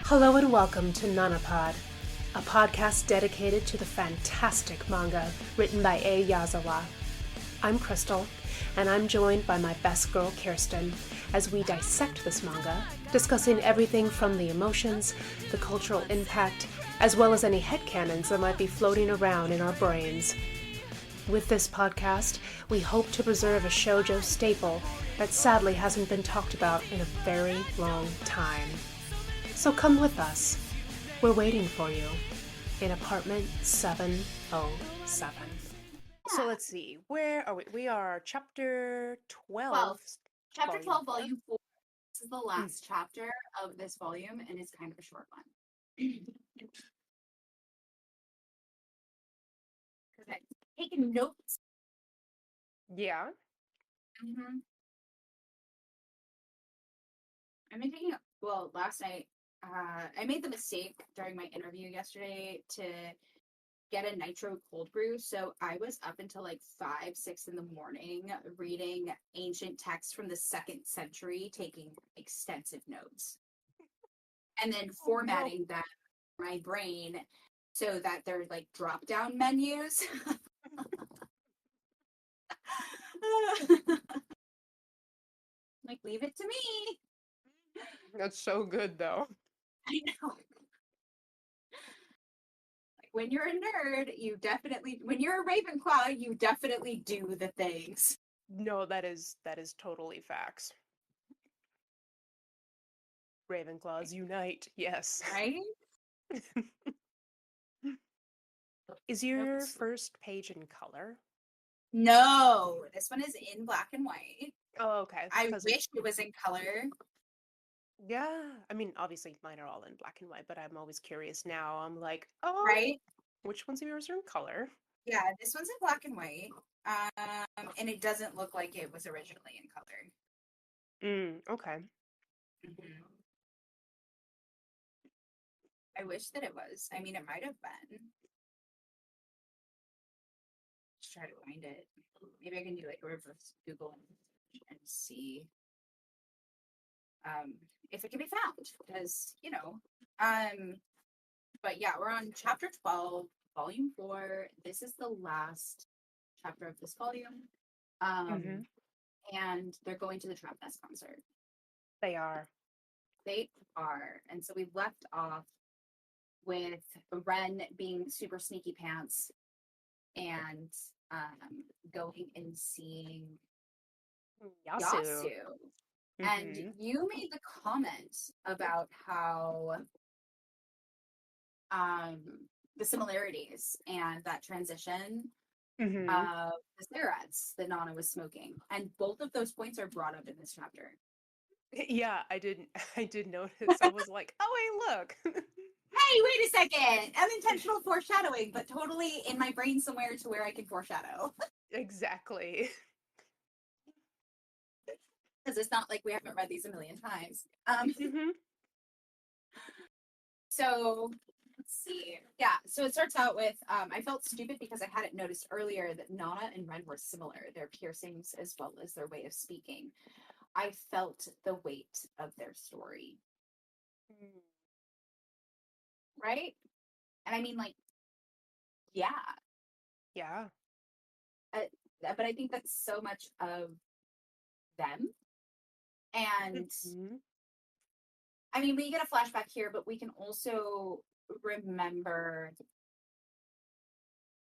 Hello and welcome to Nanapod, a podcast dedicated to the fantastic manga written by A. Yazawa. I'm Crystal, and I'm joined by my best girl Kirsten as we dissect this manga, discussing everything from the emotions, the cultural impact, as well as any headcanons that might be floating around in our brains. With this podcast, we hope to preserve a shoujo staple that sadly hasn't been talked about in a very long time. So come with us. We're waiting for you in apartment 707. So let's see, where are we? We are chapter 12. Chapter 12, four. volume 4. This is the last chapter of this volume, and it's kind of a short one. Because I've taken notes. Yeah. I've been taking, last night, I made the mistake during my interview yesterday to get a nitro cold brew, so I was up until like 5, 6 in the morning reading ancient texts from the 2nd century, taking extensive notes. And then formatting that in my brain so that they're like drop-down menus. Like, leave it to me. That's so good, though. I know. Like, when you're a nerd, when you're a Ravenclaw, you definitely do the things. No, that is totally facts. Ravenclaws unite, yes. Right? Is your first page in color? No, this one is in black and white. Oh, okay. I wish it was in color. Yeah, I mean, obviously mine are all in black and white, but I'm always curious now. I'm like, oh, Right? which ones of yours are in color? Yeah, this one's in black and white. And it doesn't look like it was originally in color. Okay. Mm-hmm. I wish that it was. I mean, it might have been. Let's try to find it. Maybe I can do like a reverse Google and see if it can be found. Because, but yeah, we're on chapter 12, volume 4. This is the last chapter of this volume. And they're going to the Trap Nest concert. They are. And so we left off with Ren being super sneaky pants and going and seeing Yasu. And you made the comment about how the similarities and that transition of the cigarettes that Nana was smoking. And both of those points are brought up in this chapter. Yeah, I did notice. I was like, oh, hey, look. Hey, wait a second. Unintentional foreshadowing, but totally in my brain somewhere to where I can foreshadow. Exactly. Because it's not like we haven't read these a million times. So let's see. Yeah, so it starts out with, I felt stupid because I hadn't noticed earlier that Nana and Ren were similar, their piercings as well as their way of speaking. I felt the weight of their story. Right? And I mean, like, yeah. Yeah. But I think that's so much of them. And I mean, we get a flashback here, but we can also remember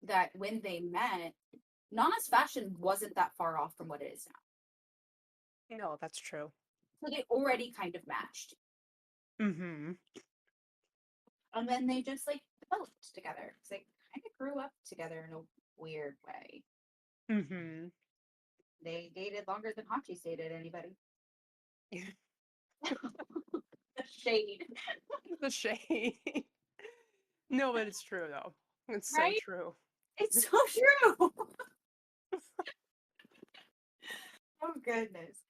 that when they met, Nana's fashion wasn't that far off from what it is now. No, that's true. So they already kind of matched. And then they just like developed together. It's like kind of grew up together in a weird way. They dated longer than Hachi's dated anybody. The shade. The shade. No, but it's true though. It's right? So true. It's so true. Oh goodness.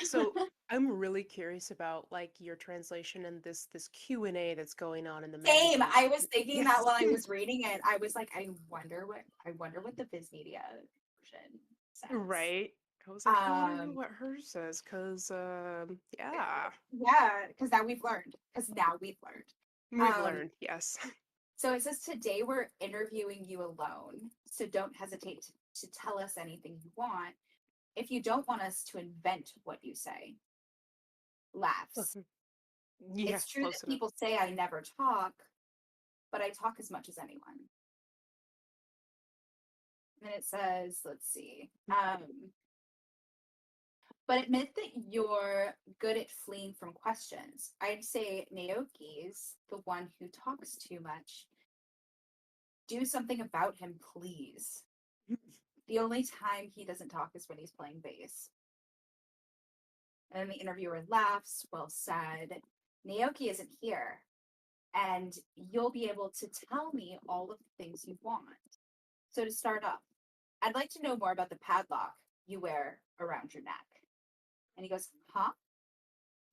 So I'm really curious about like your translation and this Q&A that's going on in the magazine. Same. I was thinking that while I was reading it. I was like, I wonder what the Viz Media version says. Right. I was like, I want to know Um, what hers is, because, yeah, yeah, because now we've learned. Because now we've learned. we've Um, learned, yes. so it says today we're interviewing you alone, so don't hesitate to tell us anything you want. If you don't want us to invent what you say, laughs. Yeah, It's true close that enough. people say I never talk, but I talk as much as anyone. And it says, let's see, but admit that you're good at fleeing from questions. I'd say Naoki's the one who talks too much. Do something about him, please. The only time he doesn't talk is when he's playing bass. And then the interviewer laughs, well said. Naoki isn't here, and you'll be able to tell me all of the things you want. So to start off, I'd like to know more about the padlock you wear around your neck. And he goes, huh?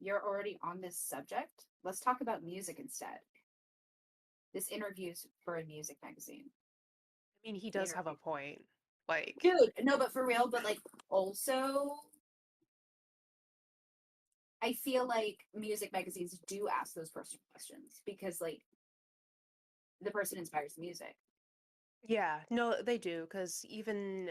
You're already on this subject? Let's talk about music instead. This interview's for a music magazine. I mean, he The does have a interview. point. Like, Dude, no, but for real, but like also I feel like music magazines do ask those personal questions because like the person inspires the music. yeah, no, they do, because even,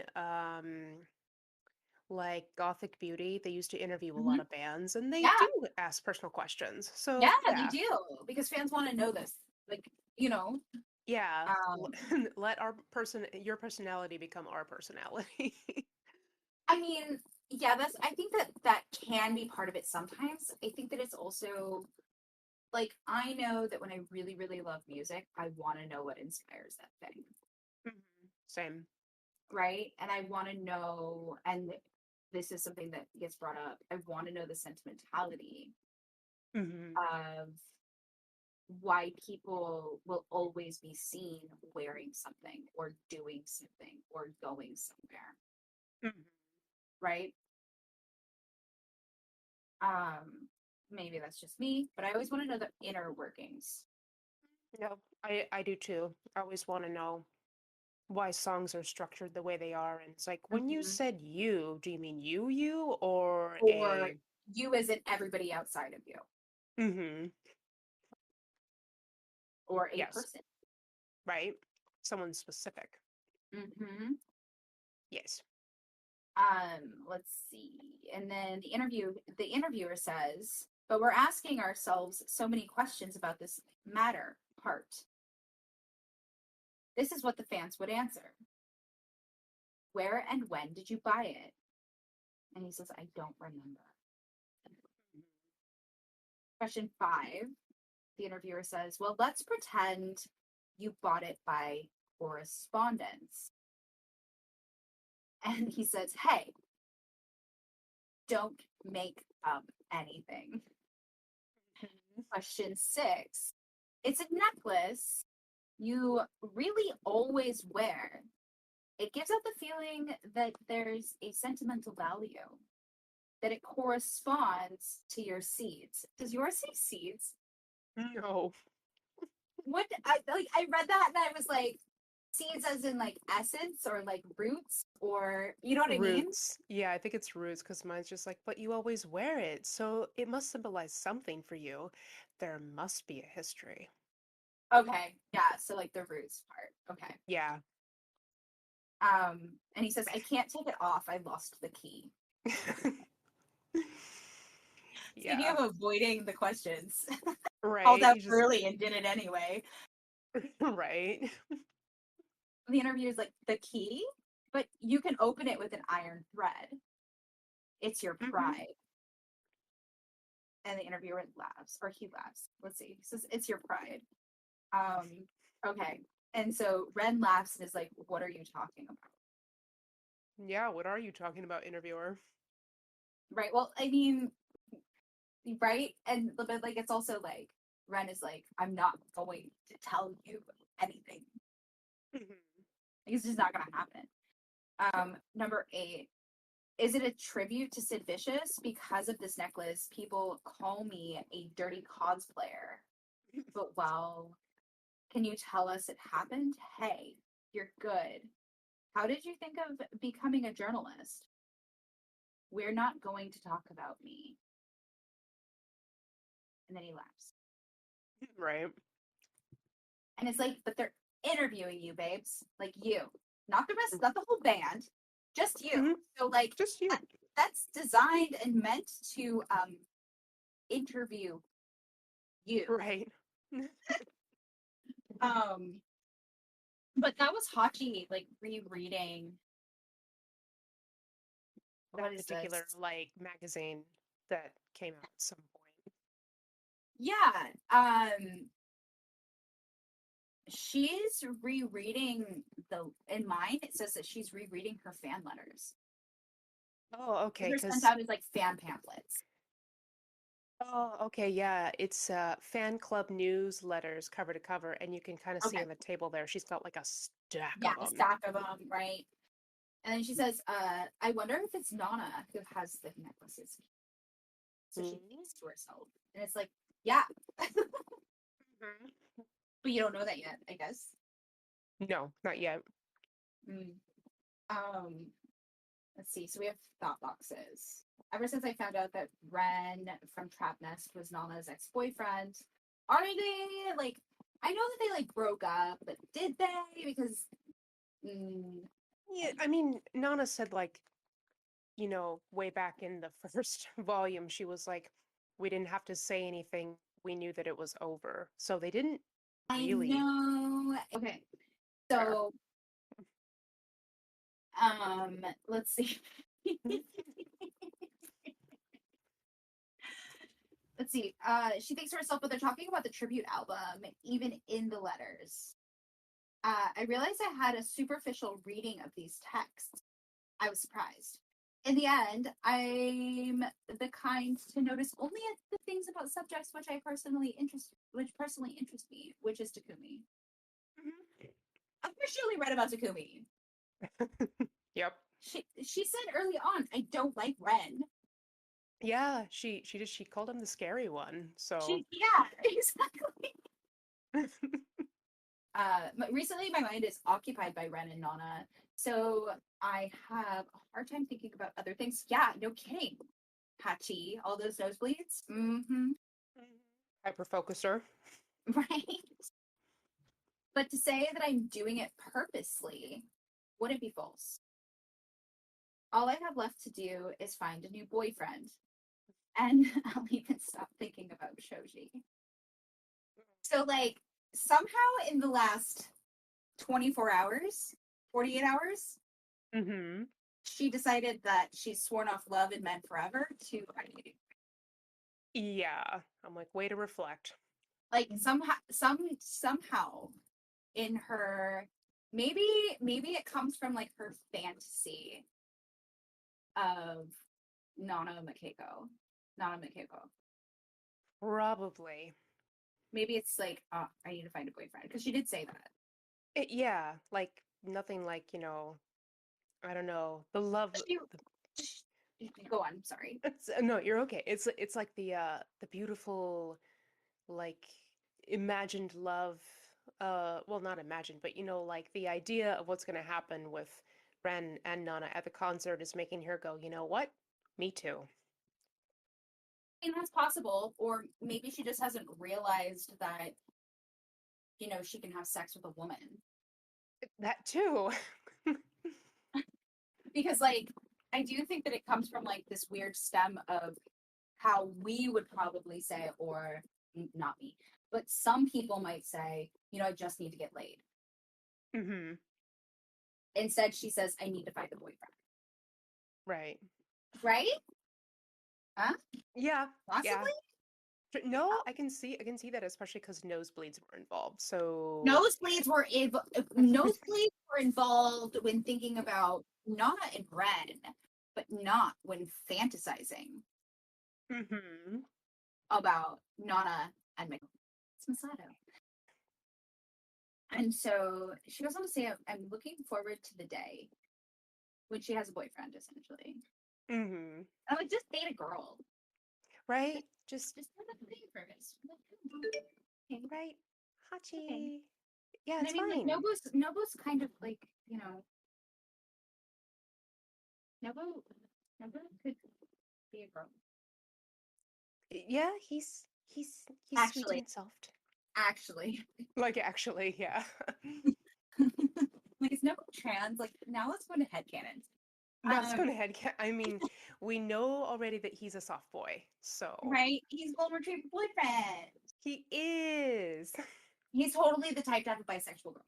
like Gothic Beauty, they used to interview a lot Mhm. of bands, and they Yeah, do ask personal questions. So, yeah, they yeah, do because fans want to know this. Like, you know, yeah, um, let your personality become our personality. I mean, yeah, that's I think that that can be part of it sometimes. I think that it's also like I know that when I really, really love music, I want to know what inspires that thing, Mhm. Same. right? And I want to know, and this is something that gets brought up. I want to know the sentimentality Hmm. of why people will always be seen wearing something or doing something or going somewhere, Hmm. right? Um, maybe that's just me, but I always want to know the inner workings. No, I do too. I always want to know why songs are structured the way they are. And it's like, when you Mhm. said you, do you mean you, or Or a. you as in everybody outside of you, Hmm. or a Yes, person. right? Someone specific. Hmm. Yes. Let's see. And then the interviewer says, but we're asking ourselves so many questions about this matter part. This is what the fans would answer. Where and when did you buy it? And he says, I don't remember. Question 5, the interviewer says, well, let's pretend you bought it by correspondence. And he says, hey, don't make up anything. Mhm. Question 6, it's a necklace you really always wear. It gives out the feeling that there's a sentimental value, that it corresponds to your seeds. Does yours say seeds? No. What I like I read that and I was like, seeds as in like essence or like roots or you know what I mean? Roots. Yeah, I think it's roots because mine's just like, but you always wear it, so it must symbolize something for you. There must be a history. Okay. Yeah, so like the roots part. Okay. Yeah. And he says, I can't take it off. I lost the key. Speaking Yeah. of avoiding the questions, called Right. out You just, early and did it anyway. right. The interviewer is like, the key? But you can open it with an iron thread. It's your Hmm. pride. And the interviewer laughs, or he laughs. Let's see. He says, it's your pride. Um, okay. And so Ren laughs and is like, what are you talking about? Yeah, what are you talking about, interviewer? Right. Well, I mean, right. And but like it's also like Ren is like, I'm not going to tell you anything. Mhm. It's just not gonna happen. Number 8. Is it a tribute to Sid Vicious? Because of this necklace, people call me a dirty cosplayer. But well, can you tell us it happened? Hey, you're good. How did you think of becoming a journalist? we're not going to talk about me. And then he laughs. Right. And it's like, but they're interviewing you, babes. Like you. Not the rest, not the whole band. Just you. Mhm. So like Just you. that's designed and meant to interview you. Right. Um but that was Hachi like rereading what That is particular this? like magazine that came out at some point. Yeah. She's rereading the in mine it says that she's rereading her fan letters. Oh, okay, They're sent because out as like fan pamphlets. yeah, it's fan club newsletters cover to cover, and you can kind of see Okay. on the table there, she's got like a stack Yeah, of a them. stack of them, right? And then she says, I wonder if it's Nana who has the necklaces. So she thinks to herself. And it's like, yeah. Mhm. But you don't know that yet, I guess. No, not yet. Mm. Um, let's see. So we have thought boxes. Ever since I found out that Ren from Trap Nest was Nana's ex-boyfriend, are they like? I know that they like broke up, but did they? Because Yeah, I mean, Nana said like, way back in the first volume, she was like, we didn't have to say anything. We knew that it was over. So they didn't I really know. Okay, care. so let's see. Let's see. She thinks to herself, but they're talking about the tribute album, even in the letters. I realized I had a superficial reading of these texts. I was surprised. In the end, I'm the kind to notice only the things about subjects which personally interest me, which is Takumi. I've surely read about Takumi. Yep. She said early on, I don't like Ren. Yeah, she called him the scary one. So Yeah, exactly. Recently my mind is occupied by Ren and Nana, so I have a hard time thinking about other things. Yeah, no kidding. Patchy, all those nosebleeds. Mm-hmm. hyper focuser. Right. But to say that I'm doing it purposely wouldn't be false. All I have left to do is find a new boyfriend, and I'll even stop thinking about Shoji. So, like, somehow in the last 24 hours, 48 hours, Mm-hmm. she decided that she's sworn off love and men forever to finding a new. Yeah. I'm like, way to reflect. Like somehow in her maybe it comes from like her fantasy of Nana Makeko. Nana Makeko. Probably. Maybe it's like, I need to find a boyfriend because she did say that. Yeah, like nothing like, I don't know, the love She, the, go on. Sorry. no, you're okay. It's like the beautiful like imagined love well, not imagined, but like the idea of what's going to happen with Ren and Nana at the concert is making her go, "You know what? Me too." And that's possible, or maybe she just hasn't realized that she can have sex with a woman That too. because like I do think that it comes from like this weird stem of how we would probably say, or not me, but some people might say, I just need to get laid. Mhm. Instead, she says, I need to find a boyfriend. Right. Right? Huh? Yeah. Yeah. Possibly? No, I can see that, especially because nosebleeds were involved. So Nosebleeds were involved when thinking about Nana and Ren, but not when fantasizing Mhm. about Nana and Michael. It's Masato. And so she goes on to say, I'm looking forward to the day when she has a boyfriend, essentially. Mhm. I'm like, just date a girl. Right? Just Just let them date first. Okay. right. Okay. Hachi. Yeah, And I it's mean, like fine. Nobu's kind of like, Nobu. Remember, could be a girl. Yeah, he's sweet Actually, and soft. actually, Like actually, yeah. like it's no trans. Like now let's go into headcanons. That's Um, going ahead. I mean, we know already that he's a soft boy, so right? He's golden retriever boyfriend. he is. He's totally the type to have a bisexual girl.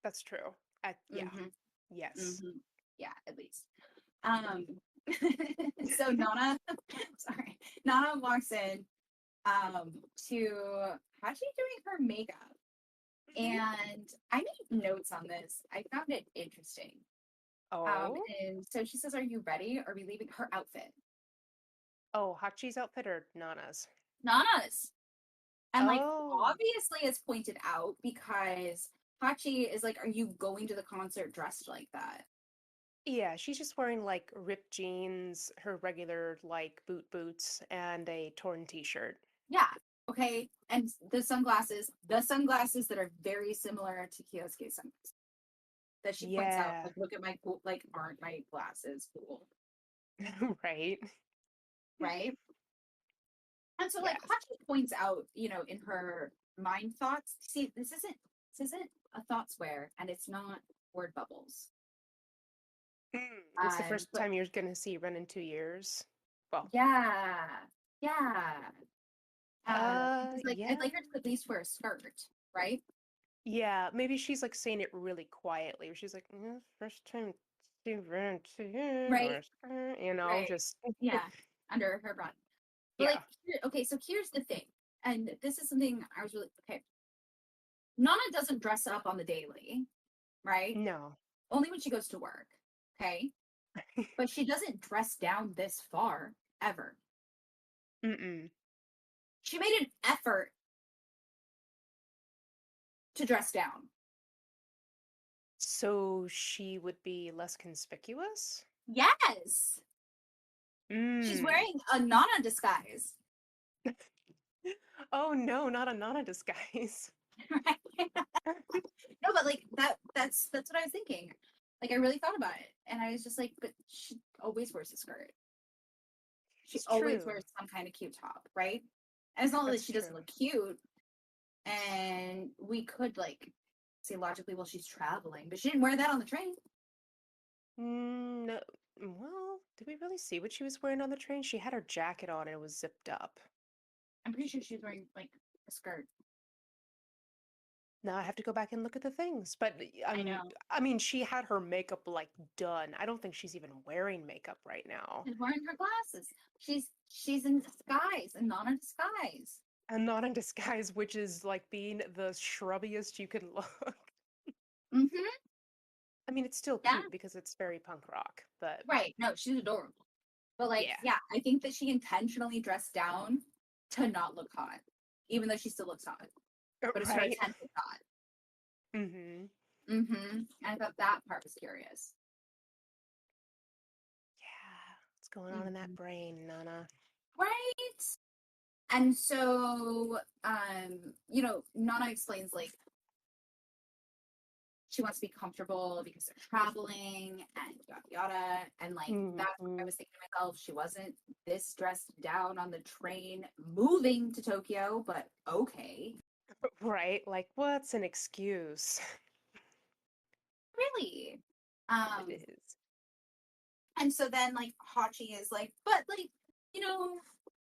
That's true. Yeah. Mm-hmm. Yes. Mm-hmm. Yeah, at least. Um, so Nana, sorry, Nana walks in to Hachi doing her makeup. Mhm. And I made notes on this. I found it interesting. Oh. And so she says, "Are you ready? Are we leaving?" Her outfit, Oh, Hachi's outfit or Nana's? Nana's, and like Oh. obviously it's pointed out because Hachi is like, "Are you going to the concert dressed like that?" Yeah, she's just wearing like ripped jeans, her regular like boots, and a torn t-shirt. Yeah. Okay. And the sunglasses that are very similar to Kyosuke's sunglasses. That she points out, Yeah. like, look at my cool, like, aren't my glasses cool? Right. Right. And so like Yes. Hachi points out, in her mind thoughts, see, this isn't a thought square and it's not word bubbles. It's the first But time you're gonna see Ren in 2 years. Well, yeah, yeah. Because like I'd yeah. like her to at least wear a skirt, right? Yeah, maybe she's like saying it really quietly. Or she's like, first time see Ren in 2 years, Right, or right. just Yeah, under her breath. But like, yeah. okay, so here's the thing, and this is something I was really okay. Nana doesn't dress up on the daily, right? No. Only when she goes to work. Okay. But she doesn't dress down this far ever. Mm-mm. She made an effort to dress down. So she would be less conspicuous? Yes. She's Mm. wearing a Nana disguise. Oh no, not a Nana disguise. Right? No, but like that's what I was thinking. Like I really thought about it. And I was just like, but she always wears a skirt. She It's always true. wears some kind of cute top, right? And it's not that That's she doesn't true. look cute. And we could like say logically, well, she's traveling, but she didn't wear that on the train. No, well, did we really see what she was wearing on the train? She had her jacket on and it was zipped up. I'm pretty sure she was wearing like a skirt. Now I have to go back and look at the things. But I know. I mean, she had her makeup like done. I don't think she's even wearing makeup right now. She's wearing her glasses. She's in disguise and not in disguise. And not in disguise, which is like being the shrubbiest you can look. Mm-hmm. I mean, it's still Yeah. cute because it's very punk rock, but Right. No, she's adorable. But like, yeah. yeah, I think that she intentionally dressed down to not look hot, even though she still looks hot. But it's her Right? attempt at hot. Mm-hmm. Mm-hmm. And I thought that part was curious. Yeah. What's going on in that Mm-hmm. brain, Nana? Right. And so, Nana explains like she wants to be comfortable because they're traveling and yada yada. And like that's what I Mm-hmm. was thinking to myself. She wasn't this dressed down on the train moving to Tokyo, but okay. Right? Like, what's an excuse? Really? It Um, is. and so then like Hachi is like, but like, you know,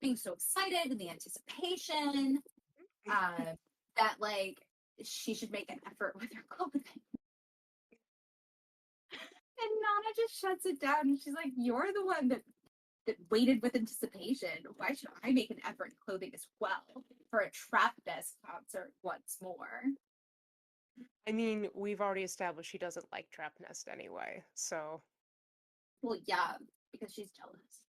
being so excited and the anticipation, uh, that like she should make an effort with her clothing. And Nana just shuts it down and she's like, you're the one that waited with anticipation. Why should I make an effort in clothing as well for a trap desk concert once more? I mean, we've already established she doesn't like Trap Nest anyway, so Well, yeah, because she's jealous.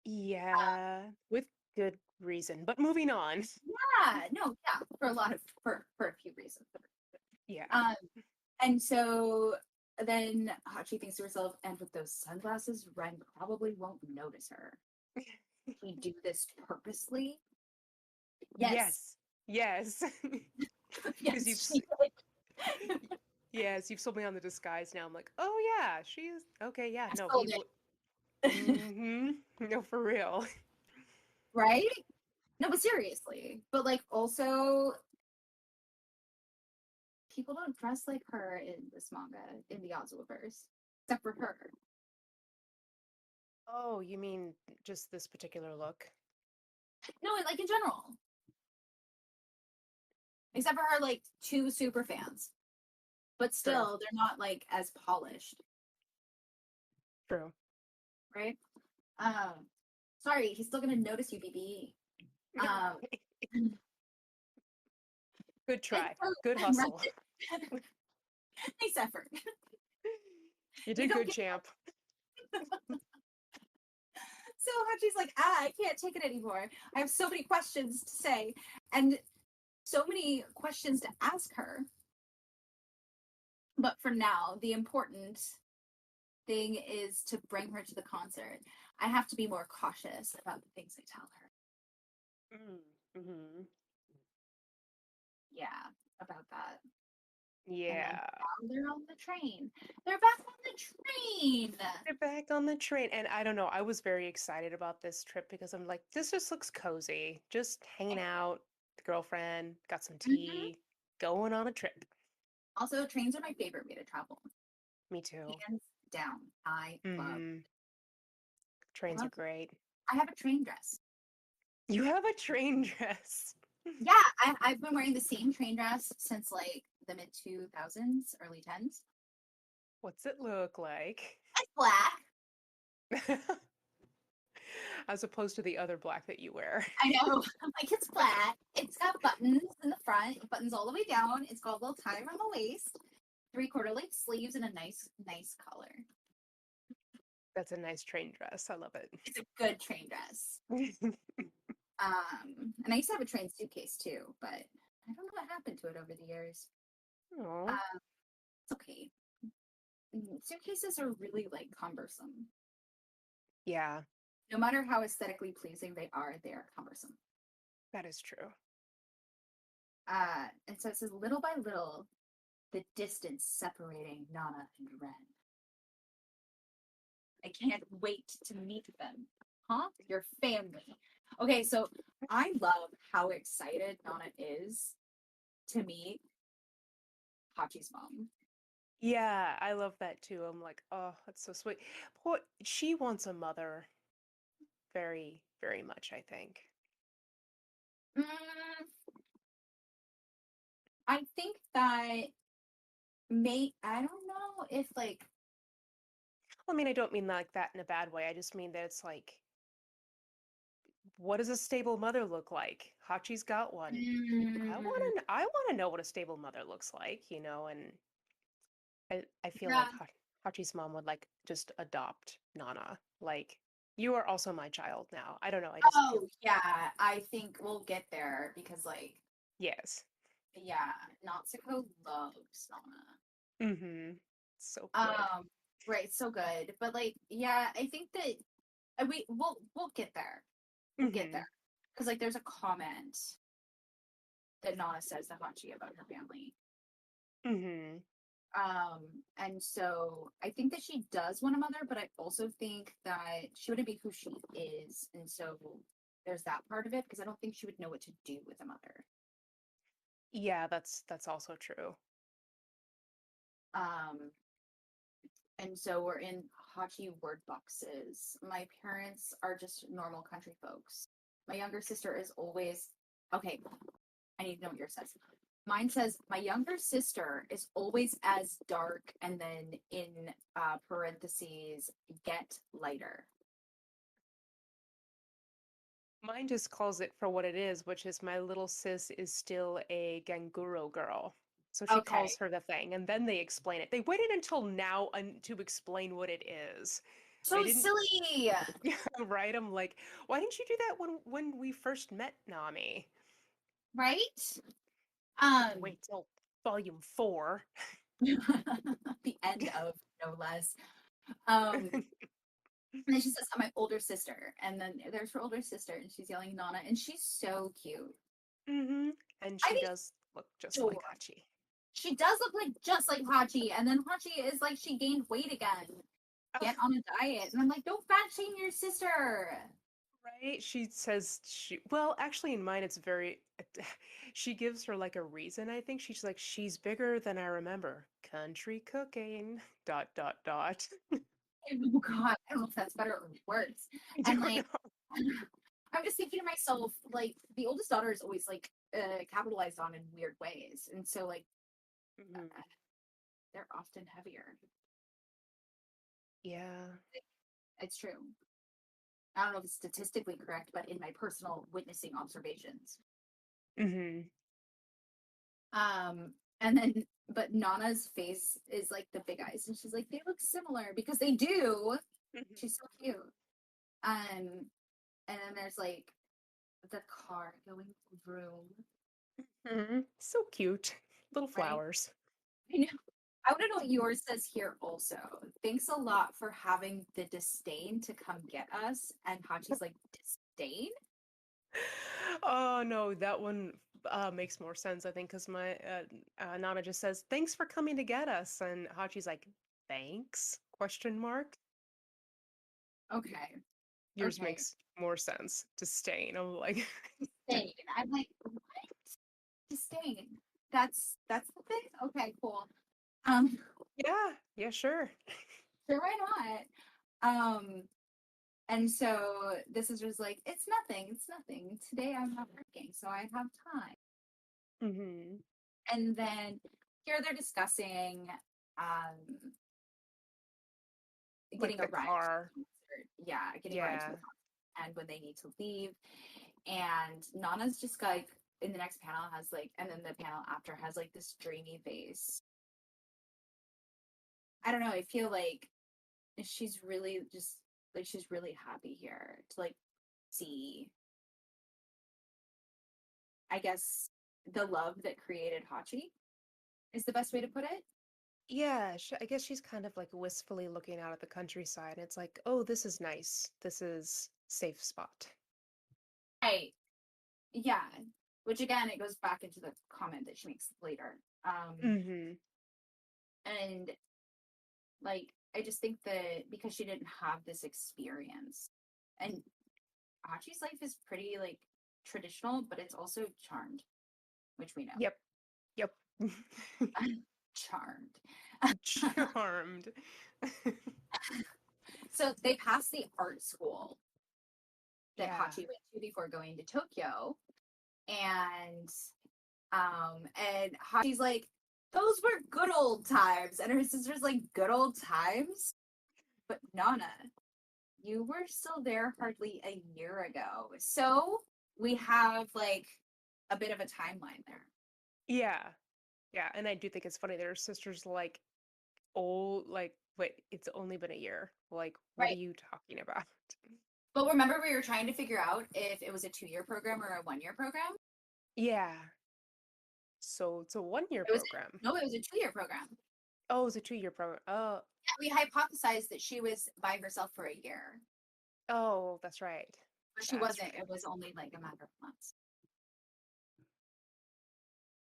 yeah, with good reason. But moving on. Yeah, no, yeah, for a few reasons. Yeah. Um, and so then Hachi thinks to herself, and with those sunglasses, Ren probably won't notice her. We do this purposely. Yes, Yes. Yes. Because yes, she did. Yes, you've sold me on the disguise now. I'm like, oh yeah, she is okay. Yeah, I no, sold he it. would. Mm-hmm. No, for real. Right? No, but seriously. But like also people don't dress like her in this manga in the Ozuaverse. Except for her. Oh, you mean just this particular look? No, like in general. Except for her like two super fans. But True. still they're not like as polished, True. right? Um sorry, he's still gonna notice you, BB. Um Good and try. so Good hustle. right. Nice effort. You You did don't good, get champ. so Hachi's like, I can't take it anymore. I have so many questions to say and so many questions to ask her. But for now, the important thing is to bring her to the concert. I have to be more cautious about the things I tell her. Mm-hmm. Yeah, about that. And then Yeah. now they're on the train. They're back on the train. They're back on the train. And I don't know, I was very excited about this trip because I'm like, this just looks cozy. Just hanging out, the girlfriend, got some Mhm. tea, going on a trip. Also, trains are my favorite way to travel. Me too. Hands down. Mm-hmm. I Trains are love great. I have a train dress. You have a train dress. Yeah, I've been wearing the same train dress since like the mid 2000s, early 10s. What's it look like? It's black. As opposed to the other black that you wear. I know. I'm like, it's black. It's got buttons in the front, buttons all the way down. It's got a little tie around the waist, 3/4 length sleeves, and a nice color. That's a nice train dress. I love it. It's a good train dress. And I used to have a train suitcase too, but I don't know what happened to it over the years. Oh, Um, it's okay. Suitcases are really like cumbersome. yeah, No matter how aesthetically pleasing they are cumbersome. that is true. And so it says little by little, the distance separating Nana and Ren. I can't wait to meet them. Huh? Your family. Okay, so I love how excited Nana is to meet Hachi's mom. Yeah, I love that too. I'm like, oh, that's so sweet. Poor, she wants a mother very, very much, I think. Mm, I think that I don't know if like Well, I mean, I don't mean like that in a bad way. I just mean that it's like, what does a stable mother look like? Hachi's got one. mm, I want to know what a stable mother looks like, and I feel yeah. like Hachi's mom would like just adopt Nana. Like, you are also my child now. I don't know. I just feel, Oh yeah, I think we'll get there because like yes. yeah, Natsuko loves Nana. Mm-hmm. So good. Right, so good. But like, yeah, I think that we'll get there. We'll get Mm-hmm. there. Because like there's a comment that Nana says to Hachi about her family. Mm-hmm. Um, and so I think that she does want a mother, but I also think that she wouldn't be who she is. And so there's that part of it because I don't think she would know what to do with a mother. Yeah, that's also true. Um, and so we're in Hachi word boxes. My parents are just normal country folks. My younger sister is always okay. I need to know what yours says. Mine says my younger sister is always as dark, and then in parentheses, get lighter. Mine just calls it for what it is, which is my little sis is still a Ganguro girl. So she calls Okay, her the thing, and then they explain it. They waited until now to explain what it is. They so didn't, silly, right? I'm like, why didn't you do that when we first met Nami? right? You have to Um, wait till volume 4. the end of no less. Um, and then she says, "I'm my older sister," and then there's her older sister, and she's yelling Nana, and she's so cute. Mm-hmm. And I she think does look just she's like Hachi. She does look like just like Hachi, and then Hachi is like she gained weight again. Get on a diet, and I'm like, don't fat shame your sister. Right? She says well, actually in mine it's very she gives her like a reason, I think. She's like, she's bigger than I remember. Country cooking. Dot dot dot. Oh God, I don't know if that's better or worse. I And don't like, know. I'm just thinking to myself, like, the oldest daughter is always like capitalized on in weird ways, and so like Mhm. they're often heavier. Yeah. It's true. I don't know if it's statistically correct, but in my personal witnessing observations. Mhm. Um, and then, but Nana's face is like the big eyes, and she's like, they look similar because they do. Mhm. She's so cute. And then there's like the car going vroom, Mhm. So cute. Little right? flowers. I know. I want to know what yours says here also. Thanks a lot for having the disdain to come get us. And Hachi's like, disdain? Oh no, that one makes more sense, I think, because my Nana just says, "Thanks for coming to get us," and Hachi's like, "Thanks?" Question mark. Okay. Yours Okay. makes more sense. Disdain. I'm like, Disdain. I'm like, what? Disdain. That's the thing? Okay, cool. Um, yeah, yeah, sure. sure, why not? Um, and so this is just like, it's nothing, it's nothing. Today I'm not working, so I have time. Hmm. And then here they're discussing um Like getting a the ride to car. the concert. Yeah, getting a ride to the Yeah. concert and when they need to leave. And Nana's just like in the next panel has like, and then the panel after has like this dreamy face. I don't know. I feel like she's really just like she's really happy here to like see, I guess, the love that created Hachi is the best way to put it. Yeah, I guess she's kind of like wistfully looking out at the countryside. And it's like, oh, this is nice. This is safe spot. Right. Yeah. Which again, it goes back into the comment that she makes later. Hmm. And like, I just think that because she didn't have this experience, and Hachi's life is pretty like traditional, but it's also charmed, which we know. Yep. Yep. Charmed. Charmed. So they passed the art school that Yeah. Hachi went to before going to Tokyo. And Hachi's like, those were good old times. And her sister's like, good old times? But Nana, you were still there hardly a year ago. So we have like a bit of a timeline there. Yeah. Yeah. And I do think it's funny. Their sister's like, oh, like, wait, it's only been a year. Like, what are Right. you talking about? But remember, we were trying to figure out if it was a 2-year program or a 1-year program? Yeah. So it's a 1 year It was, program. no, it was a 2-year program. Oh, it's a 2 year program. Oh, Yeah, we hypothesized that she was by herself for a year, oh, that's right. but she That's wasn't. right. It was only like a matter of months.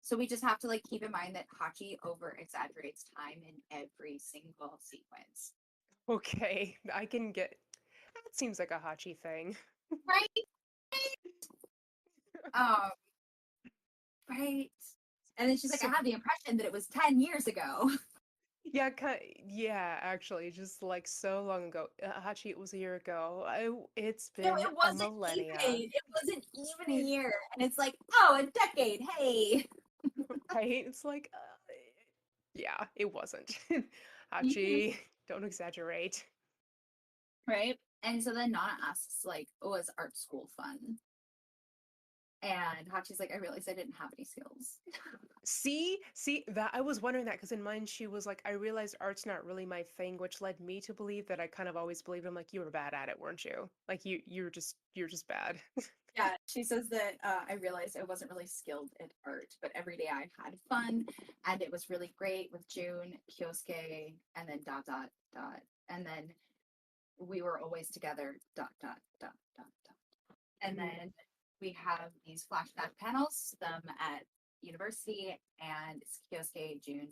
So we just have to like keep in mind that Hachi over exaggerates time in every single sequence. Okay, I can get. That seems like a Hachi thing. Right? Um, right. And then she's like, I So had the impression that it was 10 years ago. yeah, yeah, actually, just like so long ago. Hachi, it was a year ago. It's No, been it a wasn't millennia. even. It wasn't even a year. And it's like, oh, a decade. Hey. Right? It's like, yeah, it wasn't. Mhm. Hachi, don't exaggerate. Right. And so then Nana asks, like, oh, is art school fun? And Hachi's like, I realized I didn't have any skills. See that I was wondering that because in mine she was like, I realized art's not really my thing, which led me to believe that I kind of always believed I'm like, you were bad at it, weren't you? Like you're just bad. Yeah, she says that I realized I wasn't really skilled at art, but every day I had fun and it was really great with June, Kyosuke, and then dot dot dot. And then we were always together, dot dot dot dot dot. And Mhm. then we have these flashback panels, them at university, and it's Kyosuke, Jun,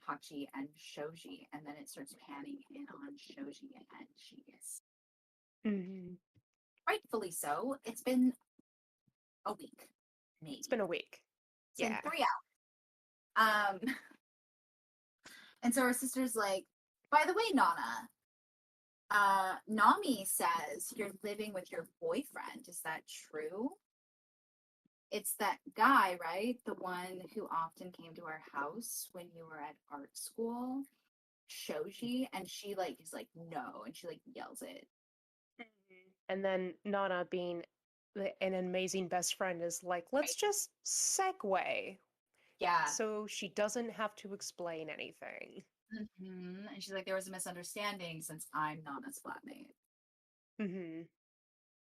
Hachi, and Shoji, and then it starts panning in on Shoji, and she is Hmm. rightfully so. It's been a week, It's been maybe. a week. It's been Yeah. 3 hours. And so her sister's like, by the way, Nana, Nami says you're living with your boyfriend. Is that true? It's that guy, right? The one who often came to our house when you were at art school, Shoji, and she like is like no, and she like yells it. Mhm. And then Nana, being an amazing best friend, is like, let's Right? just segue Yeah. so she doesn't have to explain anything. And she's like, there was a misunderstanding since I'm Nana's flatmate. Hmm.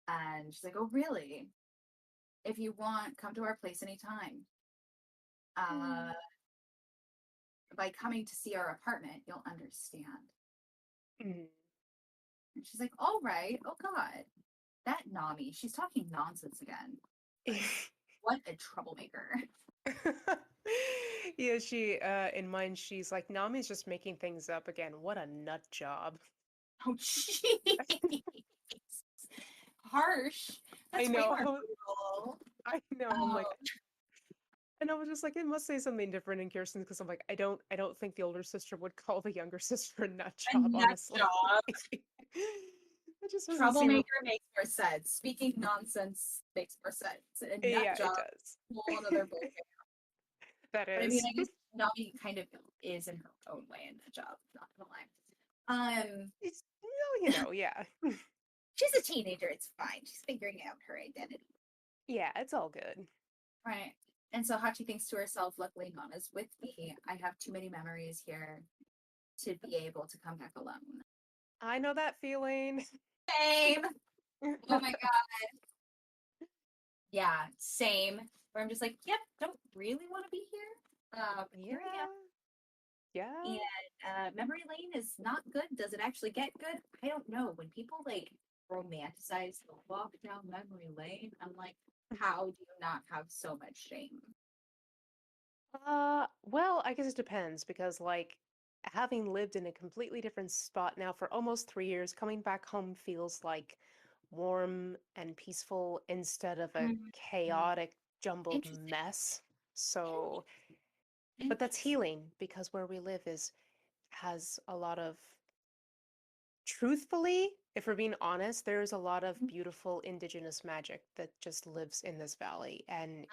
And she's like, oh really? If you want, come to our place anytime. Uh, by coming to see our apartment, you'll understand. Hmm. And she's like, all right. Oh God. That Nami, she's talking nonsense again. Like, what a troublemaker. Yeah, she in mind she's like, Nami's just making things up again. What a nut job. Oh, jeez. Harsh. I That's way know. more brutal. I know. I'm Oh, like, and I was just like, it must say something different in Kirsten's because I'm like, I don't think the older sister would call the younger sister a nut a job, nut honestly. job. It just doesn't seem. Troublemaker makes more sense. Speaking nonsense makes more sense. A nut Yeah, job, it does. whole another ballgame. That But I mean, is. I guess Nami kind of is in her own way in that job. Not gonna lie. It's, well, yeah. She's a teenager. It's fine. She's figuring out her identity. Yeah, it's all good. Right. And so Hachi thinks to herself, luckily Nana's with me. I have too many memories here to be able to come back alone. I know that feeling. Same. Oh my god. Yeah, same. Where I'm just like, yep, don't really want to be here. But here I am. Yeah. Yeah. And memory lane is not good. Does it actually get good? I don't know. When people like romanticize the walk down memory lane, I'm like, how do you not have so much shame? Well, I guess it depends because, like, having lived in a completely different spot now for almost 3 years, coming back home feels like warm and peaceful instead of a Mhm. chaotic, jumbled Interesting. mess. So, but that's Interesting. healing because where we live is has a lot of, truthfully, if we're being honest, there's a lot of beautiful indigenous magic that just lives in this valley, and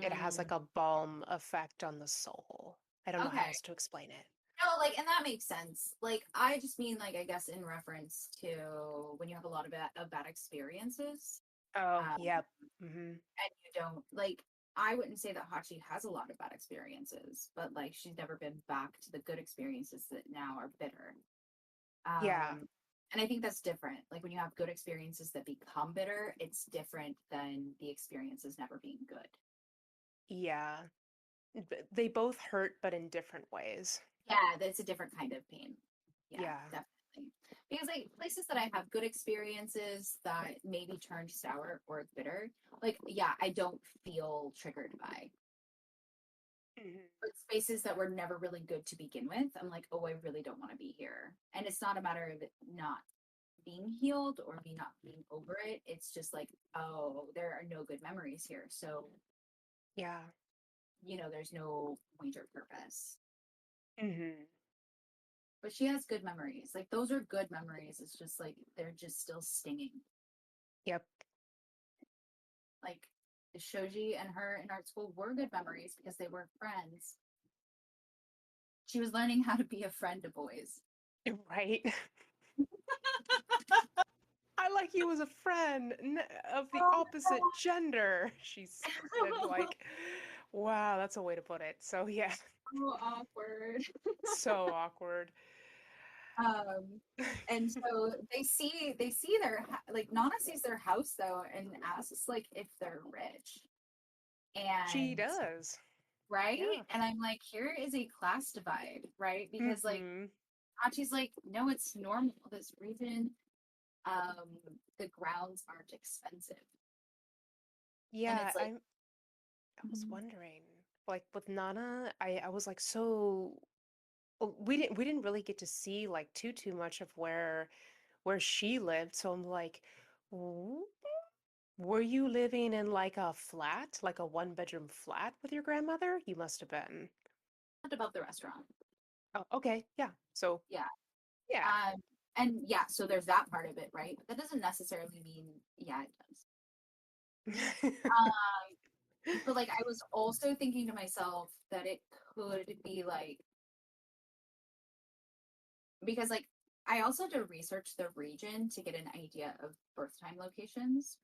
it has like Mm, a balm effect on the soul. I don't know how okay. else to explain it. No, like, and that makes sense. Like, I just mean, like, I guess in reference to when you have a lot of bad experiences, Oh, um, yep. Hmm. and you don't like. I wouldn't say that Hachi has a lot of bad experiences, but like she's never been back to the good experiences that now are bitter. Yeah, And I think that's different. Like when you have good experiences that become bitter, it's different than the experiences never being good. yeah. They both hurt, but in different ways. Yeah, that's a different kind of pain. Yeah, Yeah. definitely. Because like places that I have good experiences that maybe turned sour or bitter, like yeah, I don't feel triggered by. Hmm. But spaces that were never really good to begin with, I'm like, oh, I really don't want to be here. And it's not a matter of it not being healed or me not being over it. It's just like, oh, there are no good memories here. So, Yeah. there's no point or purpose. Hmm. But she has good memories. Like those are good memories. It's just like they're just still stinging. Yep. Like Shoji and her in art school were good memories because they were friends. She was learning how to be a friend to boys. Right. I like you as a friend of the Oh opposite gender, she said, like, wow, that's a way to put it. So, yeah, so awkward. so awkward. Um, and so they see like Nana sees their house though and asks like if they're rich. She And does. right? Yeah. And I'm like, here is a class divide, right? Because like Hmm. Hachi's like, no, it's normal. This region, the grounds aren't expensive. And Yeah, it's like, I was wondering. like with Nana, I was like so we didn't really get to see like too much of where she lived. So I'm like, "W- were you living in like a flat, like a one-bedroom flat with your grandmother? You must have been. Not above the restaurant. Oh, okay, yeah. So Yeah. yeah. Um, and yeah, so there's that part of it, right? But that doesn't necessarily mean, yeah, it does. But like, I was also thinking to myself that it could be like, because like, I also had to research the region to get an idea of birth time locations.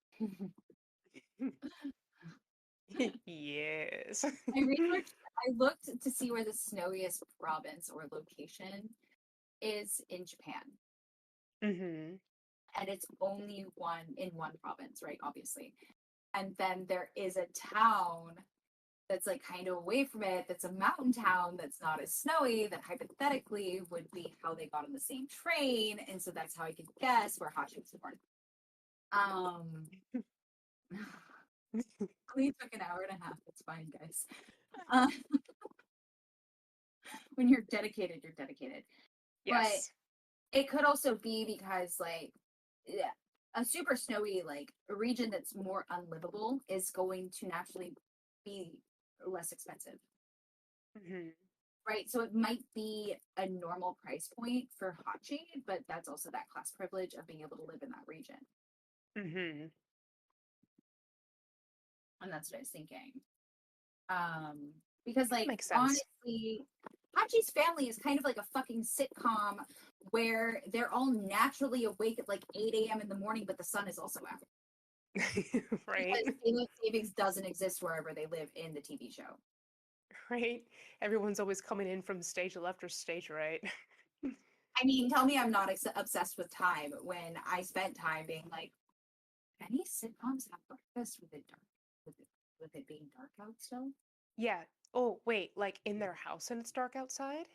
Yes. I researched, I looked to see where the snowiest province or location is in Japan. hmm And it's only one in one province, right? Obviously. And then there is a town that's like kind of away from it, that's a mountain town that's not as snowy, that hypothetically would be how they got on the same train. And so that's how I could guess where Hachi was born. Um, only took an hour and a half. It's fine, guys. Uh, when you're dedicated, you're dedicated. But Yes. it could also be because, like, yeah, a super snowy, like, a region that's more unlivable is going to naturally be less expensive. hmm Right. So it might be a normal price point for Hachi, but that's also that class privilege of being able to live in that region. hmm And that's what I was thinking. Um, because That like makes sense. honestly, Hachi's family is kind of like a fucking sitcom where they're all naturally awake at like 8 a.m. in the morning, but the sun is also out. Right? Because daylight savings doesn't exist wherever they live in the TV show. Right? Everyone's always coming in from stage left or stage right. I mean, tell me I'm not obsessed with time when I spent time being like, any sitcoms have breakfast with it dark, with it being dark out still? Yeah. Oh, wait, like in their house and it's dark outside?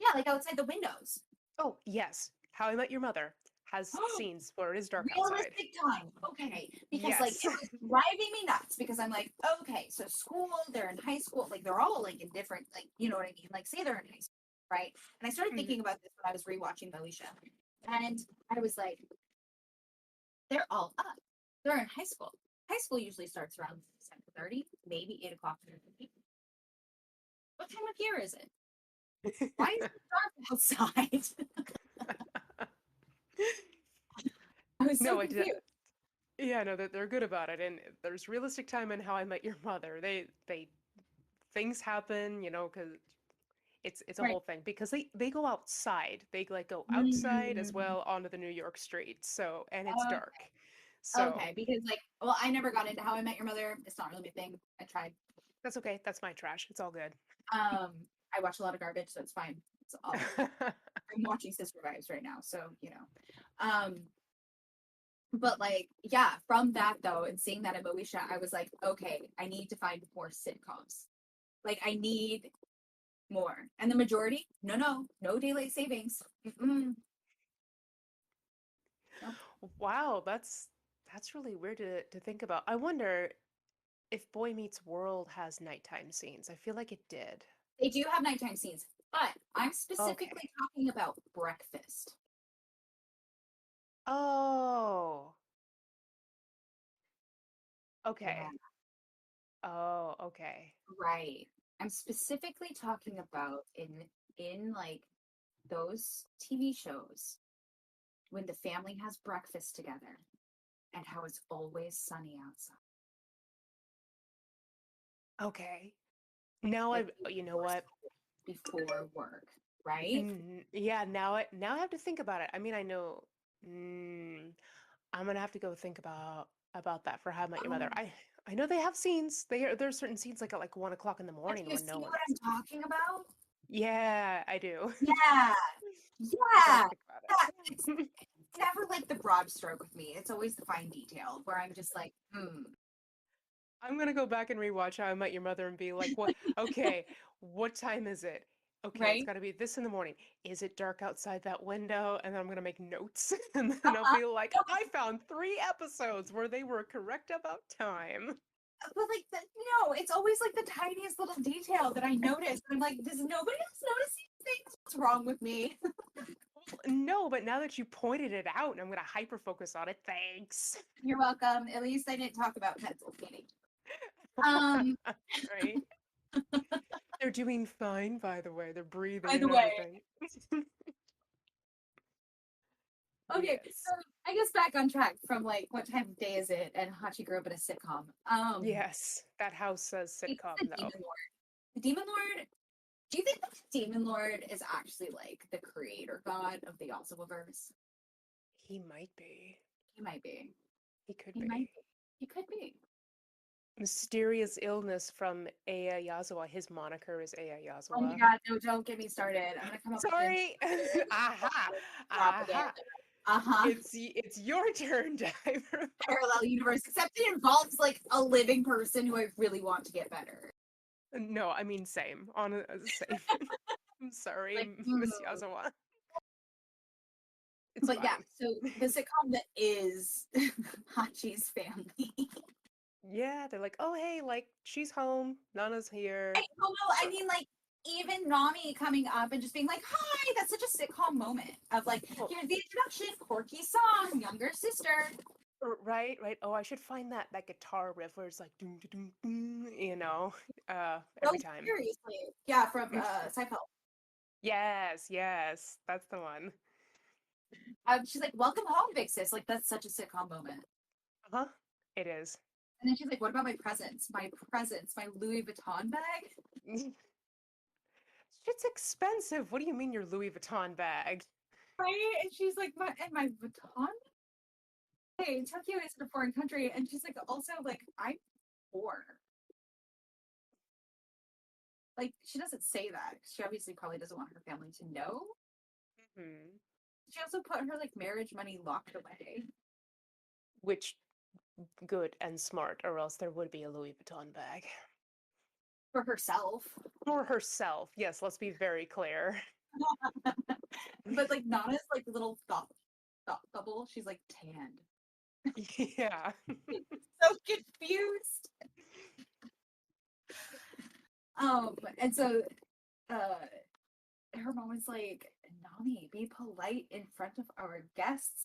Yeah, like outside the windows. Oh, yes. How I Met Your Mother has scenes where it is dark outside. Realistic time. Okay. Because like Yes. it was driving me nuts because I'm like, okay, so school, they're in high school, like they're all like in different, like, you know what I mean? Like say they're in high school, right? And I started Mhm. thinking about this when I was rewatching Moesha. And I was like, they're all up. They're in high school. High school usually starts around 7:30, maybe 8 o'clock in the morning. What time of year is it? Why is it dark outside? I was so No, I did. confused. Yeah, no, that they're good about it. And there's realistic time in How I Met Your Mother. They things happen, because it's a Right. whole thing because they go outside. They like go outside as Mm, well onto the New York streets. So, and it's dark. So, okay, because like, well, I never got into How I Met Your Mother. It's not really my thing. I tried. that's okay. That's my trash. It's all good. Um, I watch a lot of garbage, so it's fine. It's all. I'm watching Sister Wives right now, so you know. Um, but like, yeah, from that though, and seeing that in Moesha, I was like, okay, I need to find more sitcoms. Like, I need more. And the majority, no daylight savings. Mm-mm, nope. Wow, that's really weird to think about. I wonder if Boy Meets World has nighttime scenes. I feel like it did. They do have nighttime scenes, but I'm Okay. specifically talking about breakfast. Oh, Yeah, okay. Oh, okay. right. I'm specifically talking about in like those TV shows when the family has breakfast together and how it's always sunny outside. Okay. Now Like you know before what? school, before work, right? Yeah, now I have to think about it. I mean, I know mm, I'm gonna have to go think about that for How I Met Your Mother. Um, I know they have scenes. There's certain scenes like at like 1 o'clock in the but morning do you when no see what one's. I'm talking about? Yeah, I do. Yeah, I gotta yeah. think about It's it. never like the broad stroke with me. It's always the fine detail where I'm just like, I'm gonna go back and rewatch How I Met Your Mother and be like, what? Okay, what time is it? Okay, it's right? gotta be this in the morning. Is it dark outside that window? And then I'm gonna make notes, and then I'll Uh-huh. be like, I found 3 episodes where they were correct about time. But like, no, it's always like the tiniest little detail that I notice. And I'm like, does nobody else notice these things? What's wrong with me? No, but now that you pointed it out, and I'm gonna hyper focus on it. Thanks. You're welcome. At least I didn't talk about pencil scanning. Um, Right? They're doing fine, by the way. They're breathing by the and way, everything. okay, Yes. so I guess back on track from like what time of day is it? And Hachi grew up in a sitcom. Yes. That house says It's sitcom, the though. Demon Lord. The Demon Lord. Do you think that the Demon Lord is actually like the creator god of the Yazawaverse? He might be. He might be. He could He might be. be. He could be. Mysterious illness from Aya Yazawa. His moniker is Aya Oh my Yazawa. god, no, don't get me started. I'm gonna come up with an Sorry. Aha. propaganda. Aha. Uh-huh. It's your turn, Diver. Parallel universe, except it involves like a living person who I really want to get better. No, I mean same. Same. I'm sorry, Like, Miss Yazawa. It's but yeah, fine. so the sitcom that is Hachi's family. Yeah, they're like, oh hey, like she's home, Nana's here. No, I mean like even Nami coming up and just being like, "Hi," that's such a sitcom moment of like, Oh, here's the introduction, quirky song, younger sister. right, right. Oh, I should find that guitar riff where it's like doom doom doom, No, every time. seriously, yeah, from Seinfeld. Yes, yes, that's the one. She's like, "Welcome home, big sis." Like that's such a sitcom moment. Uh-huh. It is. And then she's like, "What about my presents? My presents, my Louis Vuitton bag." Shit's expensive. What do you mean your Louis Vuitton bag? Right? And she's like, my Vuitton? Hey, Tokyo isn't a foreign country. And she's like, also, like, I'm poor. Like, she doesn't say that. She obviously probably doesn't want her family to know. Hmm. She also put her, like, marriage money locked away Which good and smart, or else there would be a Louis Vuitton bag. for herself. For herself. Yes, let's be very clear. But, like, Nana's, like, little thought bubble, she's, like, tanned. Yeah. So confused. And so, uh, her mom was like, Nami, be polite in front of our guests.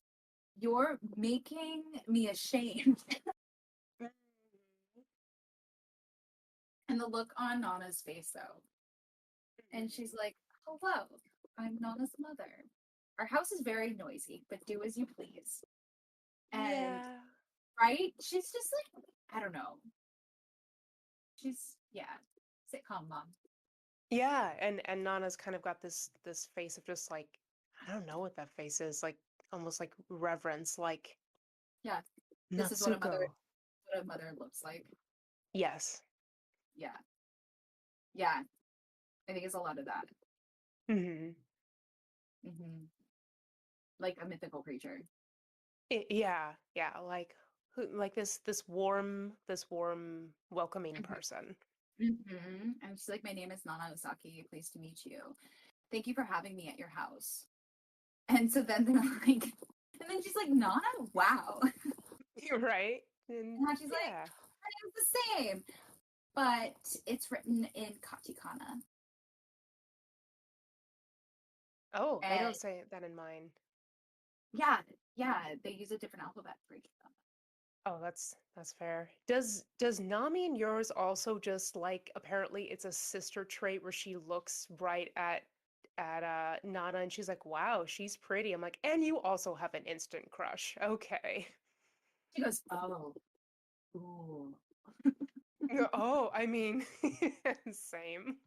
You're making me ashamed. And the look on Nana's face, though. And she's like, hello, I'm Nana's mother. Our house is very noisy, but do as you please. And, Yeah. right? She's just like, I don't know. She's, yeah, sitcom mom. Yeah, and Nana's kind of got this face of just like I don't know what that face is, like almost like reverence, like Yeah, this is Natsuko. what a mother looks like. Yes. Yeah. Yeah. I think it's a lot of that. Hmm. Hmm. Like a mythical creature. Yeah, yeah, like like this warm welcoming person. And she's like, my name is Nana Osaki. Pleased to meet you. Thank you for having me at your house. And so then they're like, and then she's like, Nana, wow. You're right. And And she's like, yeah. my name's the same, but it's written in katakana. Oh, they And don't say that in mine. yeah, yeah, they use a different alphabet for each of them. Oh, that's fair. Does Nami and yours also just like apparently it's a sister trait where she looks right at Nana and she's like, "Wow, she's pretty." I'm like, "And you also have an instant crush." Okay. She goes, oh, ooh. Yeah, oh, I mean, same.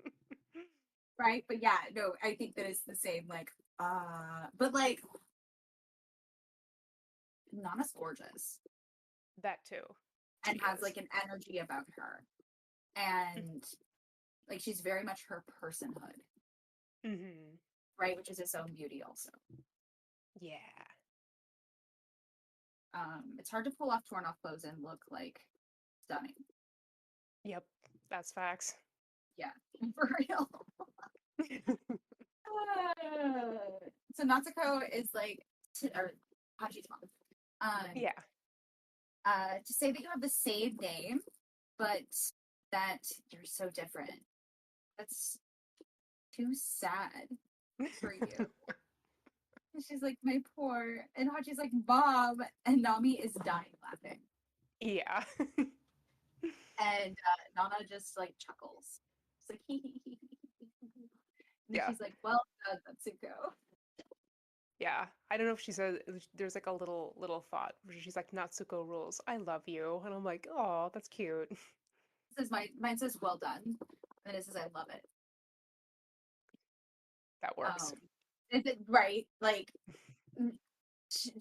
Right? But yeah, no, I think that it's the same, like, but like Nana's gorgeous That too. and She has is. like an energy about her. And like she's very much her personhood, Mm-hmm. right? Which is its own beauty also. Yeah. It's hard to pull off torn off clothes and look like stunning. Yep. That's facts. Yeah, for real. Uh, so Natsuko is like, or Hachi's mom. Um, Yeah. to say that you have the same name but that you're so different. That's too sad for you. And she's like, my poor. And Hachi's like, Mom. And Nami is dying laughing. Yeah. And Nana just like chuckles. It's like, hee hee hee hee hee, hee. And then Yeah. she's like, well done, Natsuko. Yeah. I don't know if she said there's like a little thought where she's like Natsuko rules. I love you. And I'm like, "Oh, that's cute." This is mine says well done. And it says I love it. That works. Um is it right? Like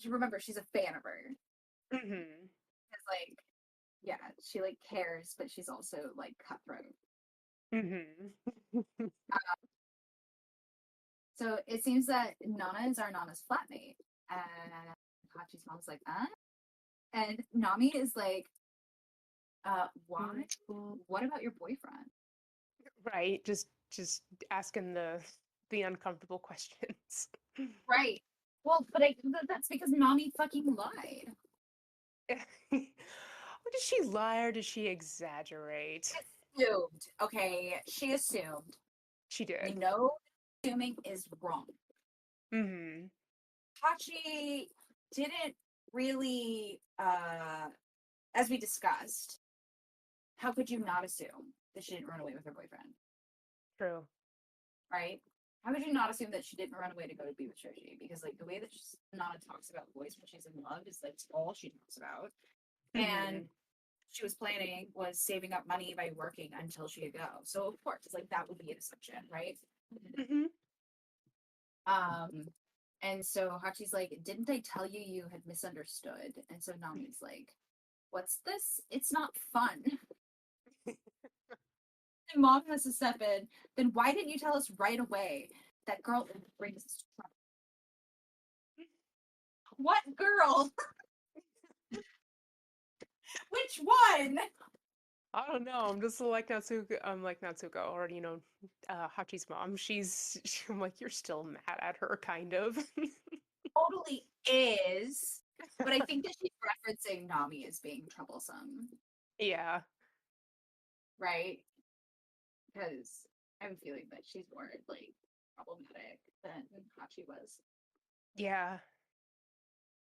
remember she's a fan of her. Mhm. It's like yeah, she like cares, but she's also like cutthroat. Mhm. So it seems that Nana is our Nana's flatmate. And Hachi's mom's like, huh? And Nami is like, why? What about your boyfriend? Right. Just asking the uncomfortable questions. Right. Well, but that's because Nami fucking lied. Did she lie or did she exaggerate? Assumed. Okay, she assumed. She You did. know, assuming is wrong. Mhm. Hachi didn't really, as we discussed, how could you not assume that she didn't run away with her boyfriend? True. Right? How could you not assume that she didn't run away to go to be with Shoji? Because like the way that Nana talks about boys when she's in love is like all she talks about. And Mhm. she was planning was saving up money by working until she could go. So of course, like that would be an assumption, right? Mhm. Um, and so Hachi's like, "Didn't I tell you you had misunderstood?" And so Nami's like, "What's this? It's not fun." And mom has to step in. Then why didn't you tell us right away? That girl brings trouble. What girl? Which one? I don't know. I'm just like Natsuko. I'm like Natsuko, or Hachi's mom. I'm like, you're still mad at her, kind of. Totally is. But I think that she's referencing Nami as being troublesome, Yeah. right? Because I'm feeling that she's more like problematic than Hachi was. Yeah.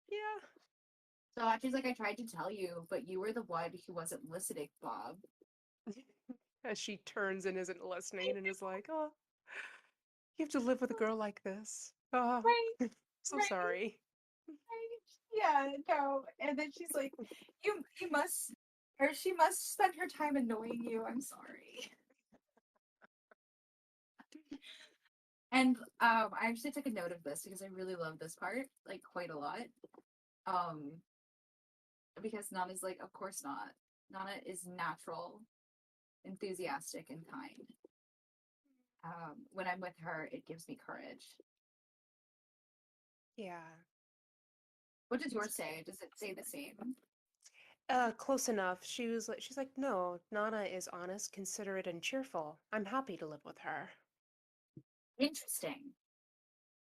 Yeah. So Hachi's like, I tried to tell you, but you were the one who wasn't listening, Bob. As she turns and isn't listening and is like, oh, you have to live with a girl like this. Oh, Right, so right, sorry. right. Yeah, no. And then she's like, you must or she must spend her time annoying you. I'm sorry. And I actually took a note of this because I really love this part, like quite a lot. Um, because Nana's like, of course not. Nana is natural, enthusiastic, and kind. When I'm with her, it gives me courage. Yeah. What does yours say? Does it say the same? Close enough. She's like, no, Nana is honest, considerate, and cheerful. I'm happy to live with her. Interesting.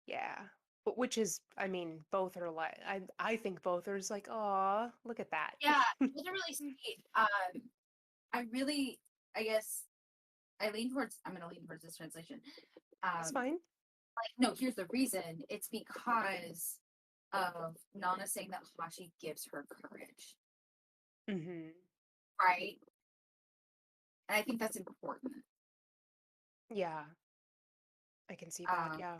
Yeah. But which is, I mean, both are like, I think both are just like, aw, look at that. Yeah, those are really sweet. I really, I guess, I'm going to lean towards this translation. That's Um, fine. like, no, here's the reason. It's because of Nana saying that Hachi gives her courage, Mm-hmm. right? And I think that's important. Yeah, I can see that. Um, Yeah.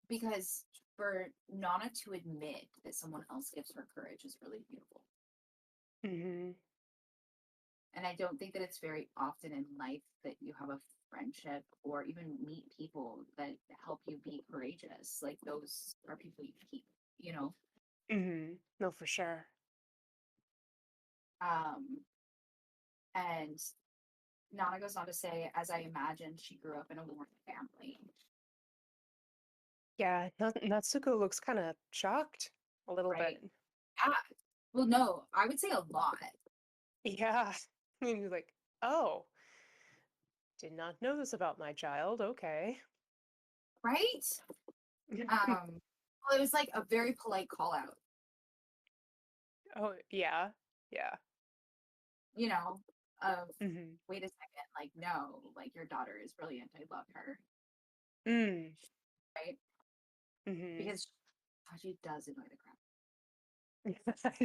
because for Nana to admit that someone else gives her courage is really beautiful. Mm-hmm. And I don't think that it's very often in life that you have a friendship or even meet people that help you be courageous. Like those are people you keep, you know. Mm-hmm. No, for sure. Um, and Nana goes on to say, as I imagined, she grew up in a warm family, Yeah, Natsuko looks kind of shocked a little right? bit. Yeah. Well, no, I would say a lot, Yeah. And you're like, oh, did not know this about my child. Okay. right? Well, it was like a very polite call out, Oh, yeah. Yeah. you know. of, Mm-hmm. wait a second, like, no, like, your daughter is brilliant. I love her, Mm. right? Mm-hmm. Because she does annoy the crap.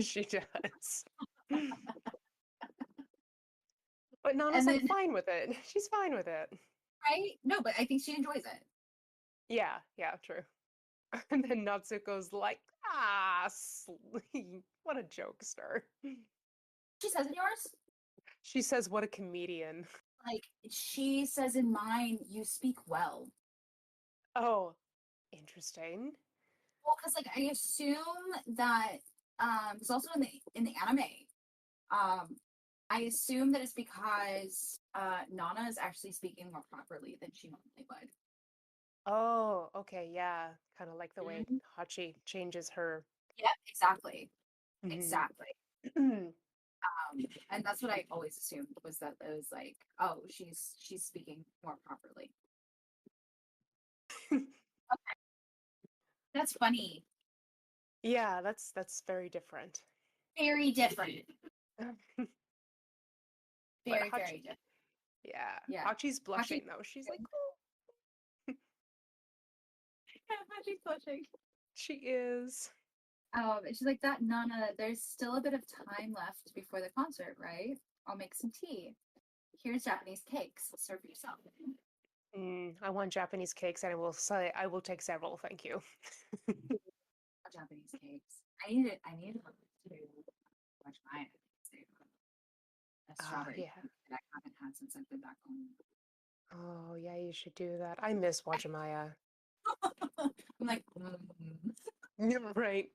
She does. But Nana's And like then, fine with it. She's fine with it. right? No, but I think she enjoys it. Yeah, yeah, true. And then Natsuko's like, what a jokester. She says in yours, She says, what a comedian. like, she says in mine, you speak well. Oh, interesting. Well, because like I assume that it's also in the anime. Um, I assume that it's because Nana is actually speaking more properly than she normally would. Oh, okay, yeah. Kind of like the way Mhm. Hachi changes her. Yep, exactly, Mhm. exactly. And that's what I always assumed was that it was like, oh, she's speaking more properly. That's funny. Yeah, that's very different. Very different. But Very, Hachi, very different. yeah, Yeah. Hachi's Hachi, blushing though. She's like, Hachi's blushing. she is. And she's like, that Nana, there's still a bit of time left before the concert, right? I'll make some tea. Here's Japanese cakes. Serve yourself. I want Japanese cakes, and I will take several, thank you. Japanese cakes. I needed to watch my a strawberry Yeah. cake that I haven't had since I've been back home. Oh, yeah, you should do that. I miss Wajimaya. I'm like, You're right.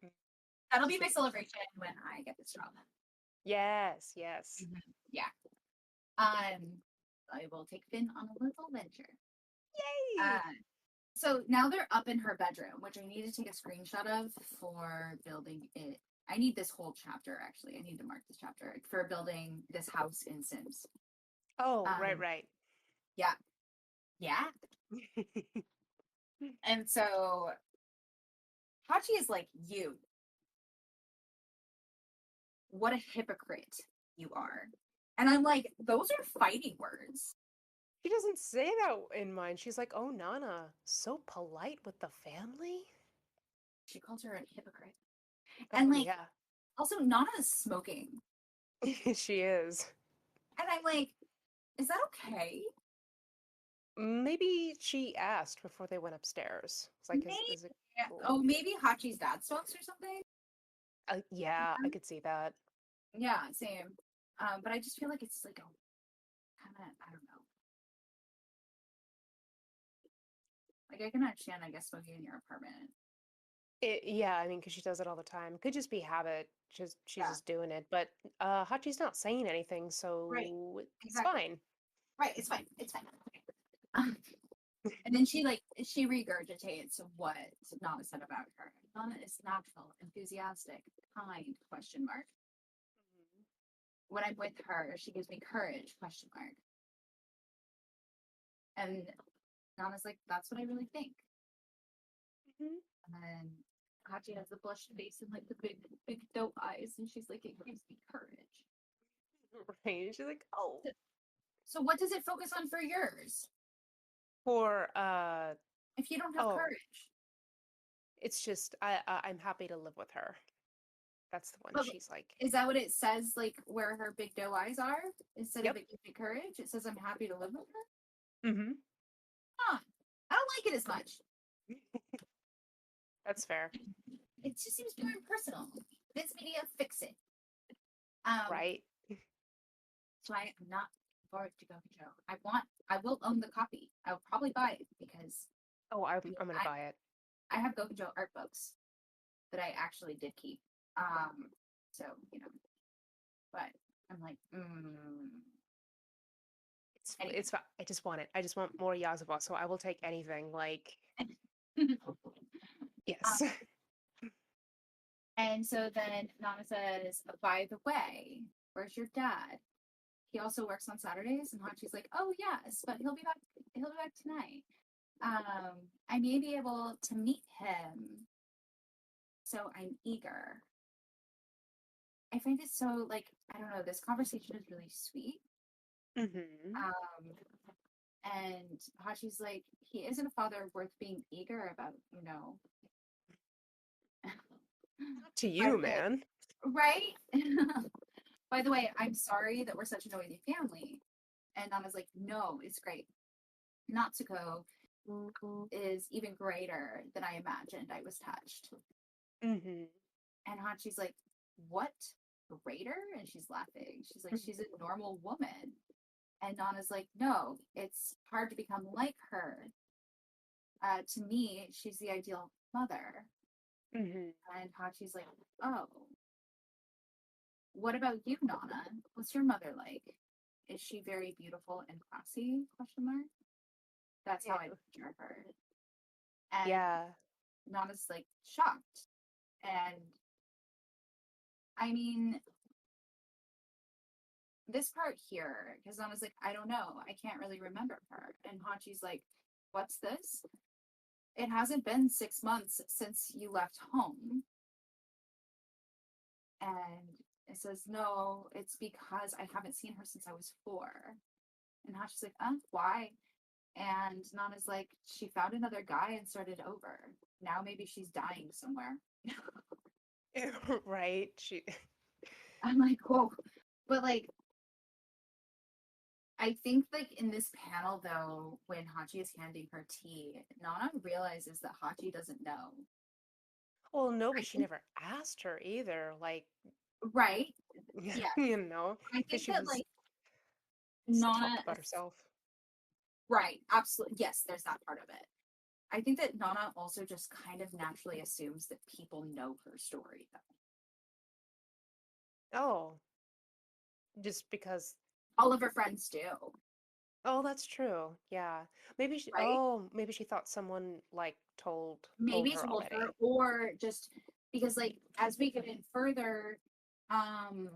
that'll be Just my like, celebration when I get this job. yes, yes. Yeah. I will take Finn on a little venture. Yay! Uh, so now they're up in her bedroom, which I need to take a screenshot of for building it. I need this whole chapter actually. I need to mark this chapter for building this house in Sims. Oh, right, Um, right. yeah, yeah. And so Hachi is like, you, what a hypocrite you are. And I'm like, those are fighting words. She doesn't say that in mine. She's like, oh, Nana, so polite with the family. She calls her a hypocrite. And Oh, like, yeah. also, Nana is smoking. She is. And I'm like, is that okay? Maybe she asked before they went upstairs. It's like, Maybe. is it Oh, cool? maybe Hachi's dad smokes or something. Yeah, I could see that. Yeah, same. But I just feel like it's like a kind of, I don't know. Like I can understand, I guess, smoking in your apartment. Yeah, I mean, because she does it all the time. Could just be habit. She's Yeah, just doing it. But Hachi's not saying anything, right. so it's Exactly. fine. Right. It's fine. It's fine. Okay. And then she regurgitates what Nana said about her. Nana is natural, enthusiastic, kind, question mark. When I'm with her, she gives me courage, question mark. And Nana's like, that's what I really think. Mhm. And then Hachi has the blushed face and like the big doe eyes, and she's like, it gives me courage. Right. She's like, oh, So what does it focus on for yours for if you don't have oh, courage? it's just I'm happy to live with her. That's the one. But She's like, is that what it says? Like where her big doe eyes are, instead of yep. it gives me courage, it says I'm happy to live with her. Mm-hmm. Huh. I don't like it as much. That's fair. It just seems very personal. This media, fix it. Um, Right. so I am not looking forward to Gokujo. I will own the copy. I will probably buy it because Oh, I'm gonna buy it. I have Gokujo art books that I actually did keep. So but I'm like, anyway. It's fine. I just want it. I just want more Yazuba, so I will take anything. Like, yes. And so then Nana says, by the way, where's your dad? He also works on Saturdays. And Hachi's like, oh yes, but he'll be back tonight. I may be able to meet him. So I'm eager. I find it so like, I don't know, this conversation is really sweet. Mm-hmm. Um, and Hachi's like, he isn't a father worth being eager about, you know. Not to By you, the way, man. right? By the way, I'm sorry that we're such a noisy family. And Nana's like, no, it's great. Natsuko is even greater than I imagined. I was touched. Mm-hmm. And Hachi's like, what? Greater? And she's laughing. She's like, she's a normal woman. And Nana's like, no, it's hard to become like her. To me, she's the ideal mother. Mm-hmm. And Hachi's like, oh, what about you, Nana? What's your mother like? Is she very beautiful and classy? Question mark. That's how I Yeah. picture her. And Yeah. Nana's like shocked. And I mean, this part here, because Nana's like, I don't know. I can't really remember her. And Hachi's like, what's this? It hasn't been 6 months since you left home. And it says, no, it's because I haven't seen her since I was 4. And Hachi's like, why? And Nana's like, she found another guy and started over. Now maybe she's dying somewhere. Right. She. I'm like, whoa. But like, I think like in this panel though, when Hachi is handing her tea, Nana realizes that Hachi doesn't know. Well, no, I but she think never asked her either. Like, right. Yeah. you know, I because think she that was like Nana talked about herself. right, absolutely yes, there's that part of it. I think that Nana also just kind of naturally assumes that people know her story though. Oh, just because. All of her friends do, Oh, that's true. Yeah. Maybe she. right? Oh, maybe she thought someone like told Maybe her told her already. or just because like as we get in further, um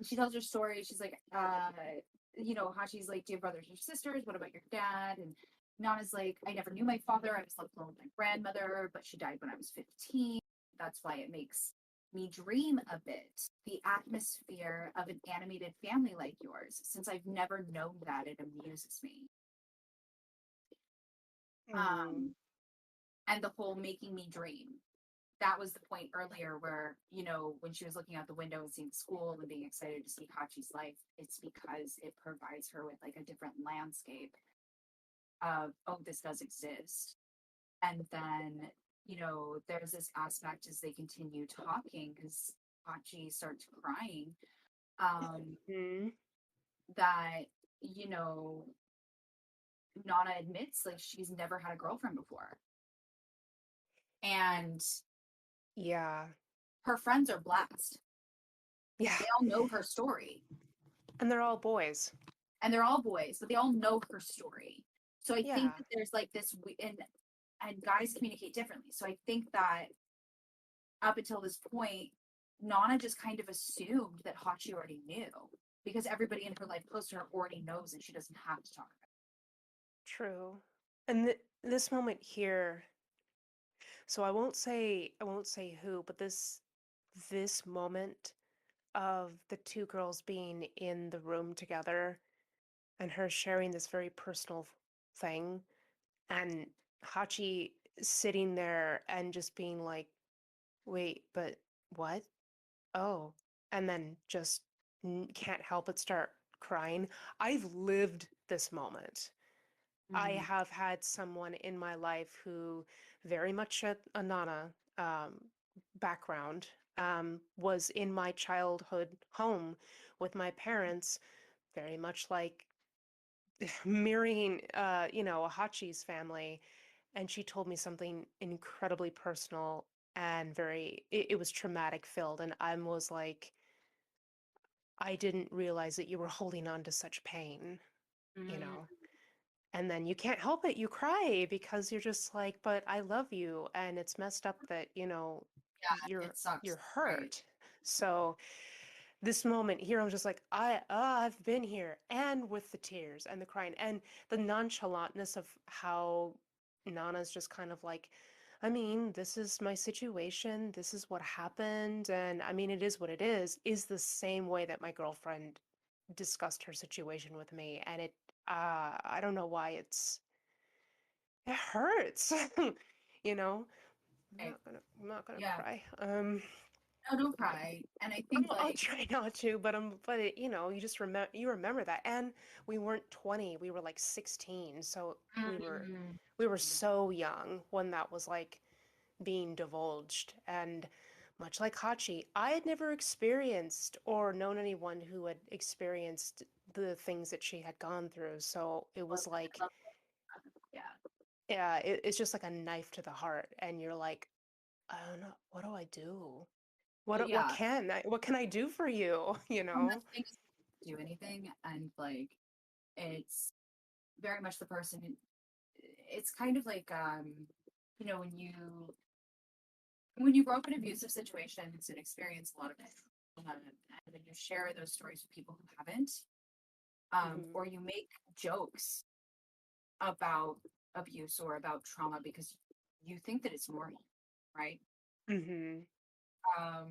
she tells her story. She's like, Hachi's like, do you have brothers or sisters? What about your dad? And Nana's like, I never knew my father. I was left alone with my grandmother, but she died when I was 15. That's why it makes me dream a bit. The atmosphere of an animated family like yours, since I've never known that, it amuses me. Mm-hmm. Um, and the whole making me dream. That was the point earlier where, when she was looking out the window and seeing the school and being excited to see Hachi's life, it's because it provides her with like a different landscape of, oh, this does exist. And then, there's this aspect as they continue talking because Hachi starts crying, um, Hmm. that, you know, Nana admits like she's never had a girlfriend before. And Yeah. her friends are blessed. Yeah. They all know her story. And they're all boys. And they're all boys, but they all know her story. So I think Yeah. that there's like this, and guys communicate differently. So I think that up until this point, Nana just kind of assumed that Hachi already knew because everybody in her life close to her already knows and she doesn't have to talk about True. And this moment here, so I won't say who, but this moment of the two girls being in the room together and her sharing this very personal thing and Hachi sitting there and just being like, "Wait, but what? Oh." And then just can't help but start crying. I've lived this moment. it. I have had someone in my life who very much a Nana background, was in my childhood home with my parents, very much like mirroring, Hachi's family. And she told me something incredibly personal and it was traumatic filled. And I was like, I didn't realize that you were holding on to such pain, you Mm, know? And then you can't help it. You cry because you're just like, but I love you. And it's messed up that, yeah, you're it sucks, you're right? hurt. So this moment here, I'm just like, I've been here, and with the tears and the crying and the nonchalantness of how Nana's just kind of like, I mean, this is my situation, this is what happened, and I mean, it is what it is the same way that my girlfriend discussed her situation with me, and I don't know why it hurts. You know, Right. I'm not gonna Yeah. cry. No, don't cry. And I think I'll like, try not to, but you just remember that. And we weren't 20, we were like 16, so mm, we were so young when that was like being divulged. And much like Hachi, I had never experienced or known anyone who had experienced the things that she had gone through. So it was like, yeah. yeah, it's just like a knife to the heart, and you're like, I don't know, what do I do? Well, yeah. What can I do for you? You One of know? the things do anything, and like it's very much the person it's kind of like you know when you grow up in abusive situations and experience a lot of it, and then you share those stories with people who haven't, Hmm. or you make jokes about abuse or about trauma because you think that it's normal, right? Hmm.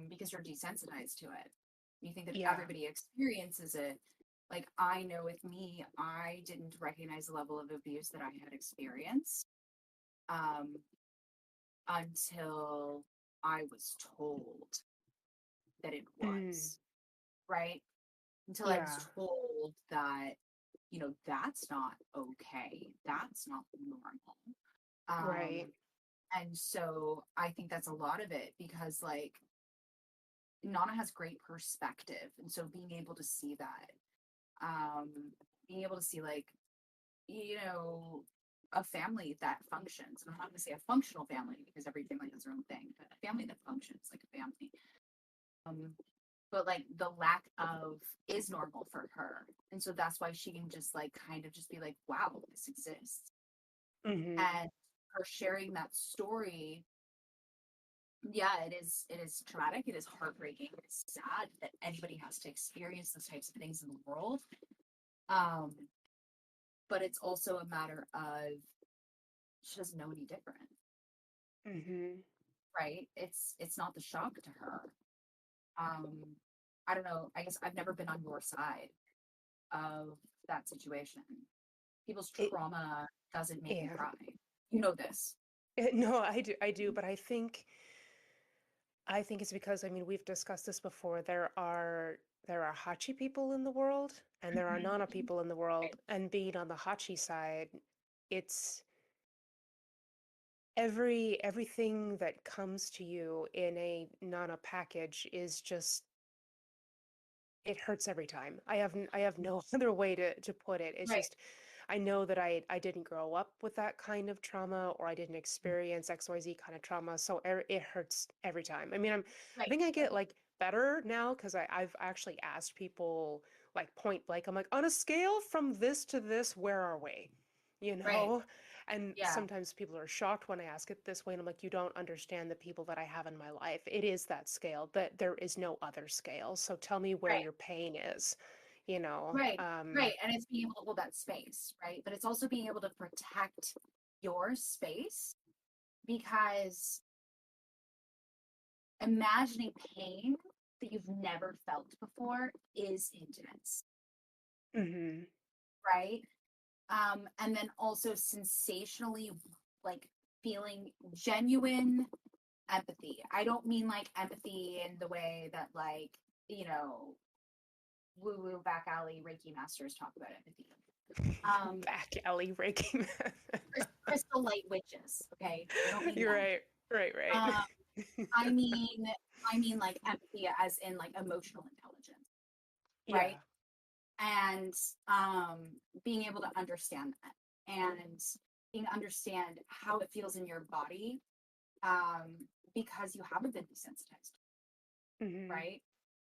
Because you're desensitized to it. You think that Yeah. everybody experiences it. Like I know with me, I didn't recognize the level of abuse that I had experienced um, until I was told that it Mm. was, right? Until I was Yeah. told that, that's not okay. That's not normal. Right. Um, and so I think that's a lot of it because like Nana has great perspective. And so being able to see that, being able to see like, you know, a family that functions. And I'm not going to say a functional family because every family has their own thing, but a family that functions like a family. Um, but like the lack of is normal for her. And so that's why she can just like kind of just be like, wow, this exists. Hmm. And her sharing that story, yeah, it is traumatic, it is heartbreaking, it's sad that anybody has to experience those types of things in the world. Um, but it's also a matter of she doesn't know any different, Hmm. right? It's not the shock to her. Um, I don't know, I guess I've never been on your side of that situation. People's It, trauma doesn't make me yeah. cry. You know this. No, I do, but I think it's because, I mean, we've discussed this before. There are Hachi people in the world, and there are Nana Mhm. people in the Right, world. And being on the Hachi side, it's everything that comes to you in a Nana package is just it hurts every time. I have no other way to put it. It's right, just I know that I didn't grow up with that kind of trauma, or I didn't experience XYZ kind of trauma, so it hurts every time. I mean, I right, think I get right, like better now because I've actually asked people like point blank. I'm like, on a scale from this to this, where are we? You right. know? And Yeah, sometimes people are shocked when I ask it this way, and I'm like, you don't understand the people that I have in my life. It is that scale, that there is no other scale. So tell me where right, your pain is, you know? right, right. And it's being able to hold that space, right? But it's also being able to protect your space because imagining pain that you've never felt before is intense, Hmm. right? And then also sensationally like feeling genuine empathy. I don't mean like empathy in the way that like, you know, woo woo back alley Reiki masters talk about empathy. Um, Back alley raking. crystal light witches. Okay, I don't mean You're them. right. Right, right. Um, I mean, I mean like empathy as in like emotional intelligence, right? Yeah. And being able to understand that and being understand how it feels in your body because you haven't been desensitized, Hmm. right?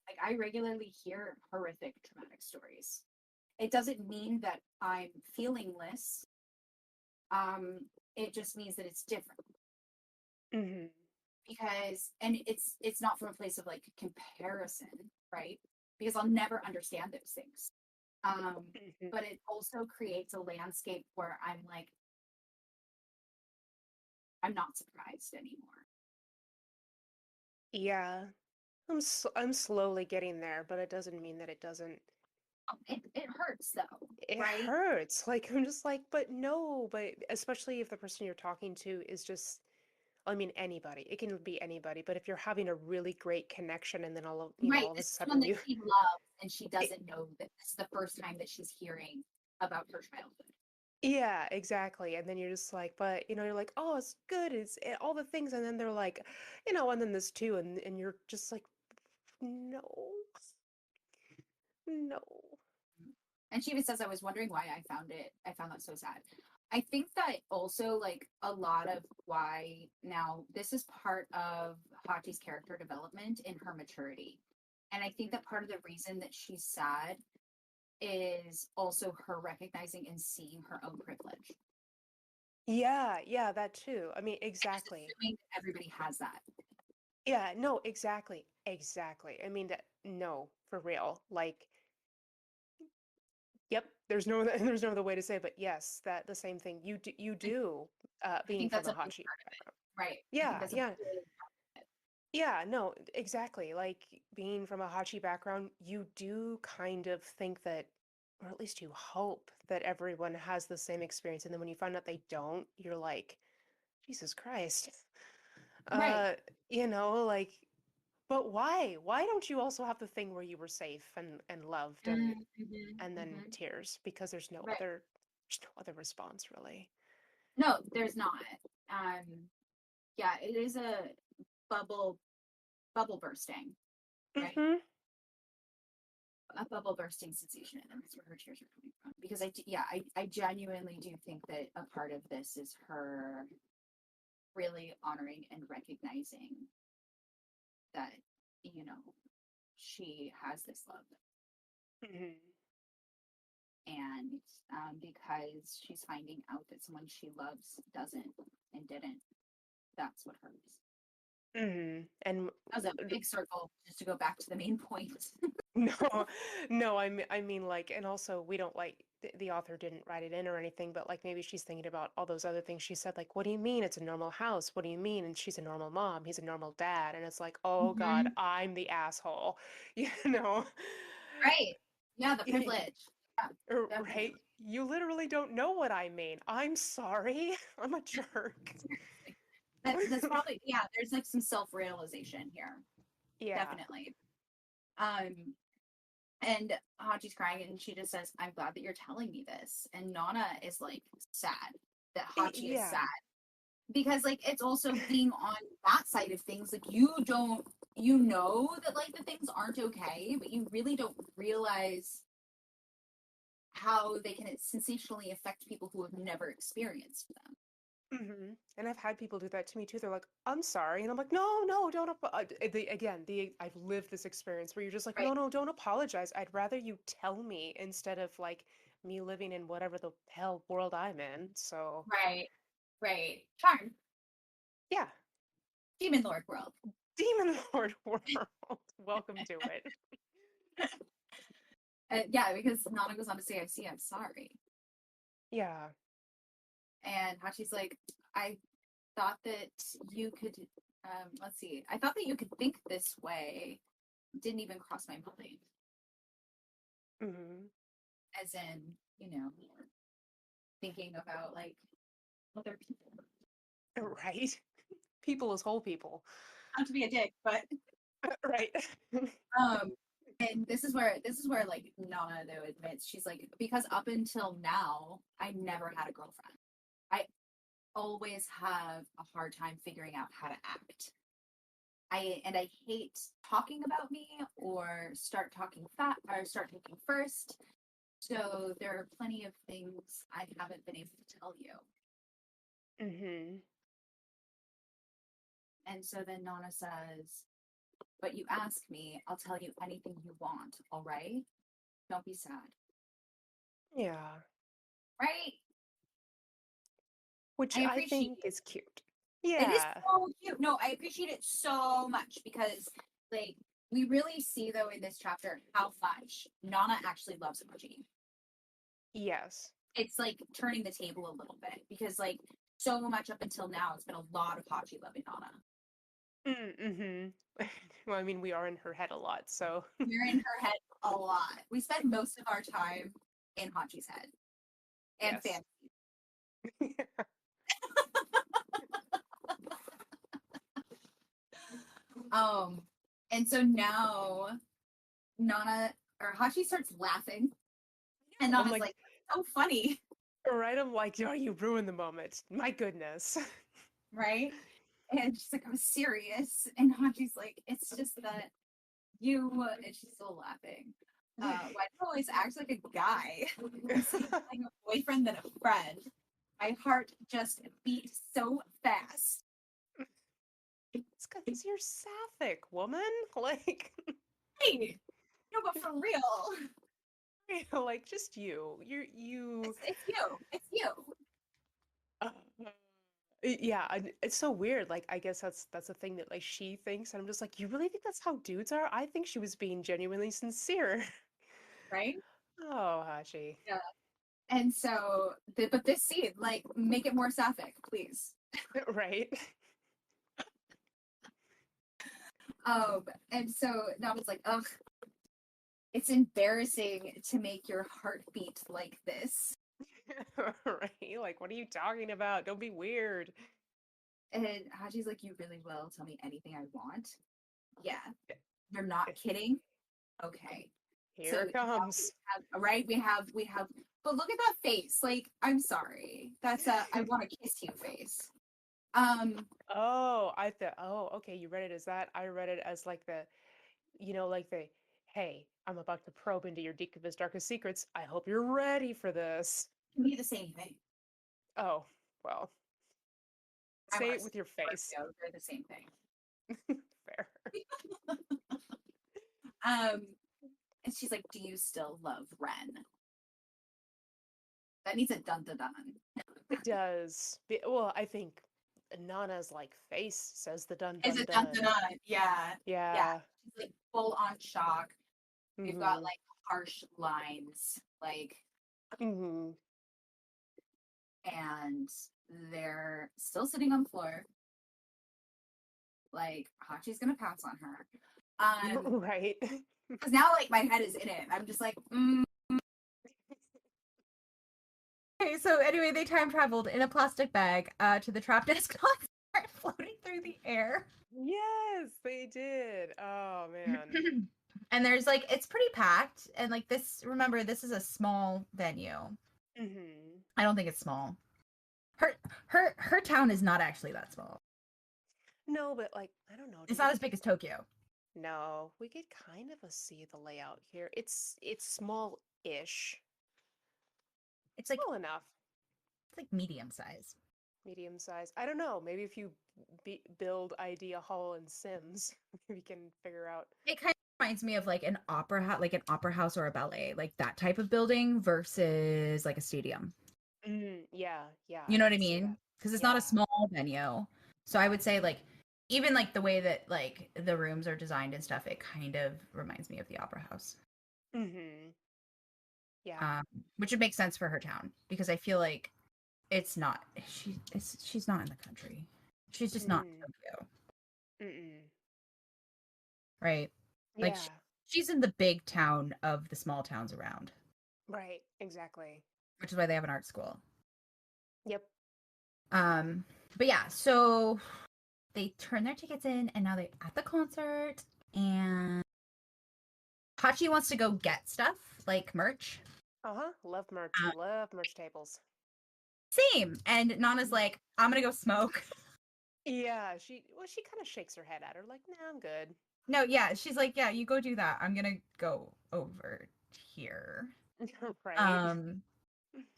Like I regularly hear horrific traumatic stories. It doesn't mean that I'm feelingless. It just means that it's different Hmm. because and it's not from a place of like comparison, right? Because I'll never understand those things. Hmm. But it also creates a landscape where I'm like, I'm not surprised anymore. Yeah. I'm slowly getting there, but it doesn't mean that it doesn't. It hurts though, It right? hurts. Like, I'm just like, but no, but especially if the person you're talking to is just, I mean, anybody. It can be anybody, but if you're having a really great connection and then Right. all of a This is someone sudden that you, she loves and she it, doesn't know that this is the first time that she's hearing about her childhood. yeah, exactly. And then you're just like, but you're like, oh, it's good, all the things, and then they're like, and then this too, and you're just like, no, no. And she even says, I was wondering why I found that so sad. I think that also, like, a lot of why now this is part of Hachi's character development in her maturity. And I think that part of the reason that she's sad is also her recognizing and seeing her own privilege. Yeah, yeah, that too. I mean, And just exactly. assuming that everybody has that. Yeah, no, exactly. Exactly. I mean that no, for real. Like, yep, there's no there's no other way to say it, but yes, that the same thing. You I, do I being think from that's a a big Hachi part of it. background. Right. I think Yeah, that's a yeah. big Yeah, no, exactly. Like being from a Hachi background, you do kind of think that, or at least you hope that everyone has the same experience. And then when you find out they don't, you're like, Jesus Christ. right. Uh, like, but why? Why don't you also have the thing where you were safe and loved and then Hmm. tears? Because Right. there's no other response really. No, there's not. Um, yeah, it is a bubble bubble bursting, right? Mm-hmm. A bubble bursting sensation, and that's where her tears are coming from. Because I genuinely do think that a part of this is her really honoring and recognizing that, you know, she has this love. Mm-hmm. And because she's finding out that someone she loves doesn't and didn't, that's what hurts. Mm-hmm. And That was a big circle just to go back to the main point. no, no, I mean like, and also we don't like the author didn't write it in or anything, but like maybe she's thinking about all those other things she said, like, what do you mean it's a normal house? What do you mean? And she's a normal mom, he's a normal dad, and it's like, oh God, Hmm. I'm the asshole, you know? Right. Yeah, the privilege. Yeah, Right? definitely. You literally don't know what I mean. I'm sorry. I'm a jerk. Seriously. That's probably, yeah, there's like some self-realization here. Yeah. Definitely. Um, and Hachi's crying and she just says, I'm glad that you're telling me this. And Nana is like sad that Hachi is Yeah. sad. Because like it's also being on that side of things, like you don't you know that like the things aren't okay, but you really don't realize how they can sensationally affect people who have never experienced them. And I've had people do that to me too. They're like, "I'm sorry," and I'm like, "No, no, don't." Again, I've lived this experience where you're just like, Right. "No, no, don't apologize. I'd rather you tell me instead of like me living in whatever the hell world I'm in." So Right. Right. Charm. yeah, Demon Lord world. Demon Lord world, welcome to it. Yeah, because Nana goes on to say, I see, I'm sorry. Yeah. And Hachi's like, I thought that you could, let's see, I thought that you could think this way. Didn't even cross my mind. Hmm. As in, thinking about like other people. Right. People is whole people. Not to be a dick, but Right. um and this is where like Nana though admits she's like because up until now I never had a girlfriend. I always have a hard time figuring out how to act. I hate talking about me or start talking first. So there are plenty of things I haven't been able to tell you. Hmm. And so then Nana says, but you ask me, I'll tell you anything you want, all right? Don't be sad. Yeah. Right? Which I I appreciate think it. is cute. It is Yeah. so cute. No, I appreciate it so much because, like, we really see, though, in this chapter how much Nana actually loves Emoji. Yes. It's like turning the table a little bit because, like, so much up until now, it's been a lot of Hachi loving Nana. Mm-hmm. Well, I mean, we are in her head a lot, so We're in her head a lot. We spend most of our time in Hachi's head and yes. fan. Um, and so now Nana or Hachi starts laughing, and I'm Nana's like, like, "So funny, right? I'm like, oh, you ruined the moment. My goodness. right?" And she's like, "I'm serious," and Hachi's like, "It's just that you," and she's still laughing. Why do you always act like a guy instead of like a boyfriend than a friend? My heart just beat so fast. It's because you're sapphic, woman. Like, Hey, no, but for real, like just you. You. it's you, it's you, Uh, yeah, it's so weird. Like, I guess that's a thing that like she thinks, and I'm just like, you really think that's how dudes are? I think she was being genuinely sincere. right? Oh, Hachi. Yeah. And so, but this scene, like, make it more sapphic, please. Right? And so now it's like, ugh, it's embarrassing to make your heart beat like this. Right? Like, what are you talking about? Don't be weird. And Haji's like, you really will tell me anything I want? Yeah. You're not kidding? Okay. So Here it now comes. right, we have but look at that face. Like, I'm sorry. That's a I want to kiss you face. Um, Oh, I thought, oh, okay, you read it as that. I read it as like like the, hey, I'm about to probe into your deepest, darkest secrets. I hope you're ready for this. can be the same thing. Oh, well, I'm say a it with your face. Scorpio, they're the same thing. Fair. Um, and she's like, "Do you still love Ren?" That needs a dun dun dun. It does. Well, I think Nana's like face says the dun Is dun it dun dun dun. dun? Yeah, yeah. Yeah. She's like full on shock. We've got Mm-hmm. like harsh lines, like, Mm-hmm. and they're still sitting on the floor. Like Hachi's gonna pounce on her. Right. Because now like my head is in it. I'm just like, Okay, so anyway, they time traveled in a plastic bag to the Trapnest concert, floating through the air. Yes, they did. Oh man. And there's like it's pretty packed, and like this. Remember, this is a small venue. Mm-hmm. I don't think it's small. Her town is not actually that small. No, but like, I don't know. Do It's we not as get big as Tokyo. No, we get kind of a see the layout here. It's small-ish. It's Small enough. like medium size. Medium size. I don't know. Maybe if you build Idea Hall in Sims, we can figure out. It kind of reminds me of like an opera house or a ballet, like that type of building versus like a stadium. Yeah, yeah, You I know what can I see mean? that. Because it's not a Yeah. small venue. So I would say like even like the way that like the rooms are designed and stuff, it kind of reminds me of the opera house. Mm-hmm. Yeah. Um, which would make sense for her town because I feel like it's not she's not in the country. She's just not Mm. in Tokyo, Mm-mm. right? Like Yeah. she's in the big town of the small towns around, Right. Exactly. which is why they have an art school. Yep. Um, but yeah, so they turn their tickets in and now they're at the concert and Hachi wants to go get stuff like merch. Uh-huh. Love merch. Um, Love merch tables. Same. And Nana's like, I'm gonna go smoke. Yeah, she kind of shakes her head at her like, "Nah, I'm good." No, yeah, she's like, yeah, you go do that. I'm gonna go over here. Right? Um,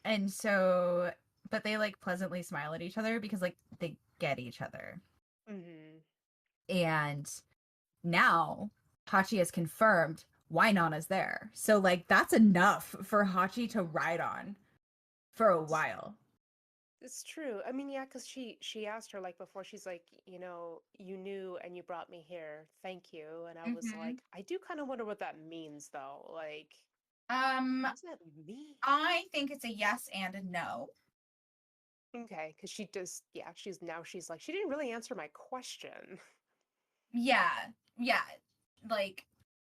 and so, but they like pleasantly smile at each other because like they get each other. Mm-hmm. And now Hachi has confirmed why Nana's there. So like that's enough for Hachi to ride on for a while. It's true. I mean, yeah, because she asked her like before, she's like, you knew and you brought me here. Thank you. And I was Hmm. like, I do kind of wonder what that means though. Like, Um, what does that mean? I think it's a yes and a no. Okay, because she does, yeah, she's like, she didn't really answer my question. Yeah, yeah. Like,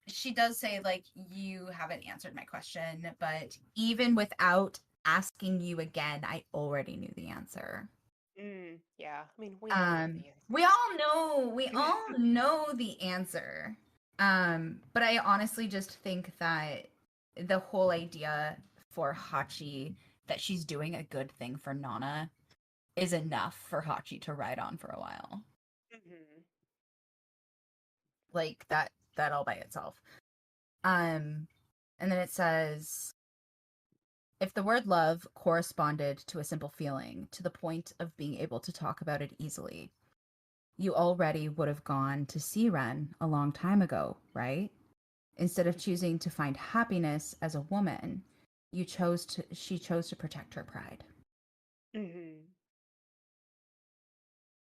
she does say, like, you haven't answered my question, but even without asking you again, I already knew the answer. Yeah. I mean, we all know the We answer. all know, we all know the answer. But I honestly just think that the whole idea for Hachi that she's doing a good thing for Nana is enough for Hachi to ride on for a while. Hmm. Like that all by itself. Um and then it says if the word love corresponded to a simple feeling to the point of being able to talk about it easily, you already would have gone to see Ren a long time ago, right? Instead of choosing to find happiness as a woman, she chose to protect her pride. Hmm.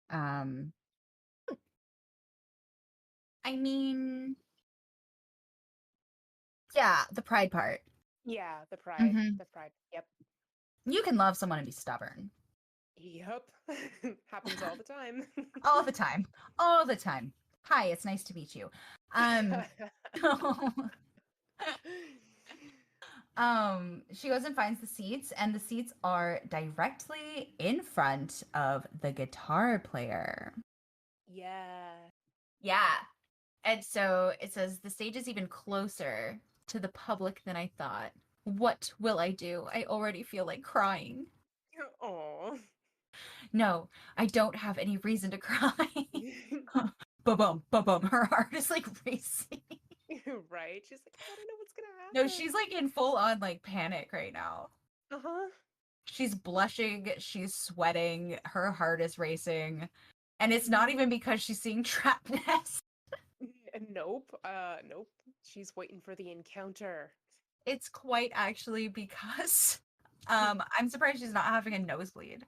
Um I mean, yeah, the pride part. Yeah, the pride. Mhm. The pride. Yep. You can love someone and be stubborn. Yep. Happens all the time. All the time. All the time. Hi, it's nice to meet you. Um she goes and finds the seats, and the seats are directly in front of the guitar player. Yeah. Yeah. And so it says the stage is even closer to the public than I thought. What will I do? I already feel like crying. Oh. No, I don't have any reason to cry. Ba-bum, ba-bum. Her heart is like racing. Right? She's like, I don't know what's No, gonna she's like in full on like panic right now. happen. Uh-huh. She's blushing, she's sweating, her heart is racing. And it's not Mhm. even because she's seeing trapness. Nope. Nope. She's waiting for the encounter. It's quite actually because I'm surprised she's not having a nosebleed.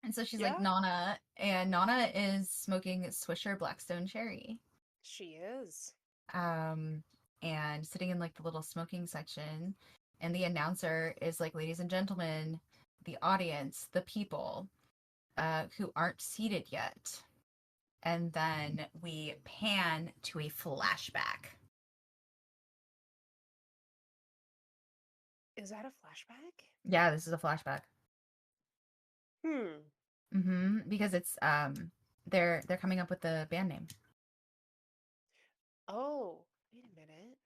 And so she's like Yeah, Nana, and Nana is smoking Swisher Blackstone Cherry. she is. Um and sitting in like the little smoking section, and the announcer is like, ladies and gentlemen, the audience, the people who aren't seated yet. And then we pan to a flashback. Is that a flashback? Yeah, this is a flashback. Hmm. Because it's they're coming up with the band name. Oh, wait a minute.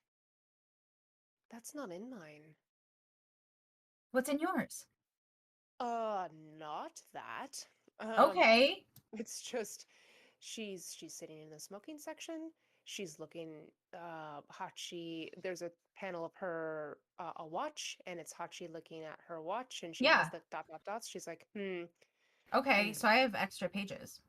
That's not in mine. What's in yours? Not that. Um, Okay. it's just she's sitting in the smoking section. She's looking Hachi. There's a panel of her a watch, and it's Hachi looking at her watch, and she has Yeah. the dot dot dots. She's like, Okay, hmm, so I have extra pages.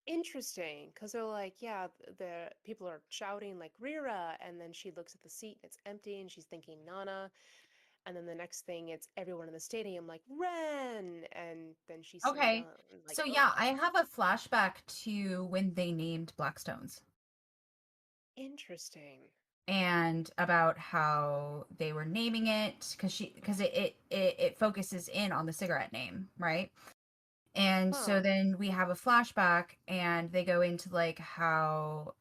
interesting, because they're like, yeah, the people are shouting like Rira, and then she looks at the seat and it's empty, and she's thinking Nana, and then the next thing it's everyone in the stadium like Ren, and then she sees Okay. Nana, and like, So yeah, ugh, I have a flashback to when they named Blackstones interesting. and about how they were naming it because it focuses in on the cigarette name, right? And so Huh. then we have a flashback and they go into like how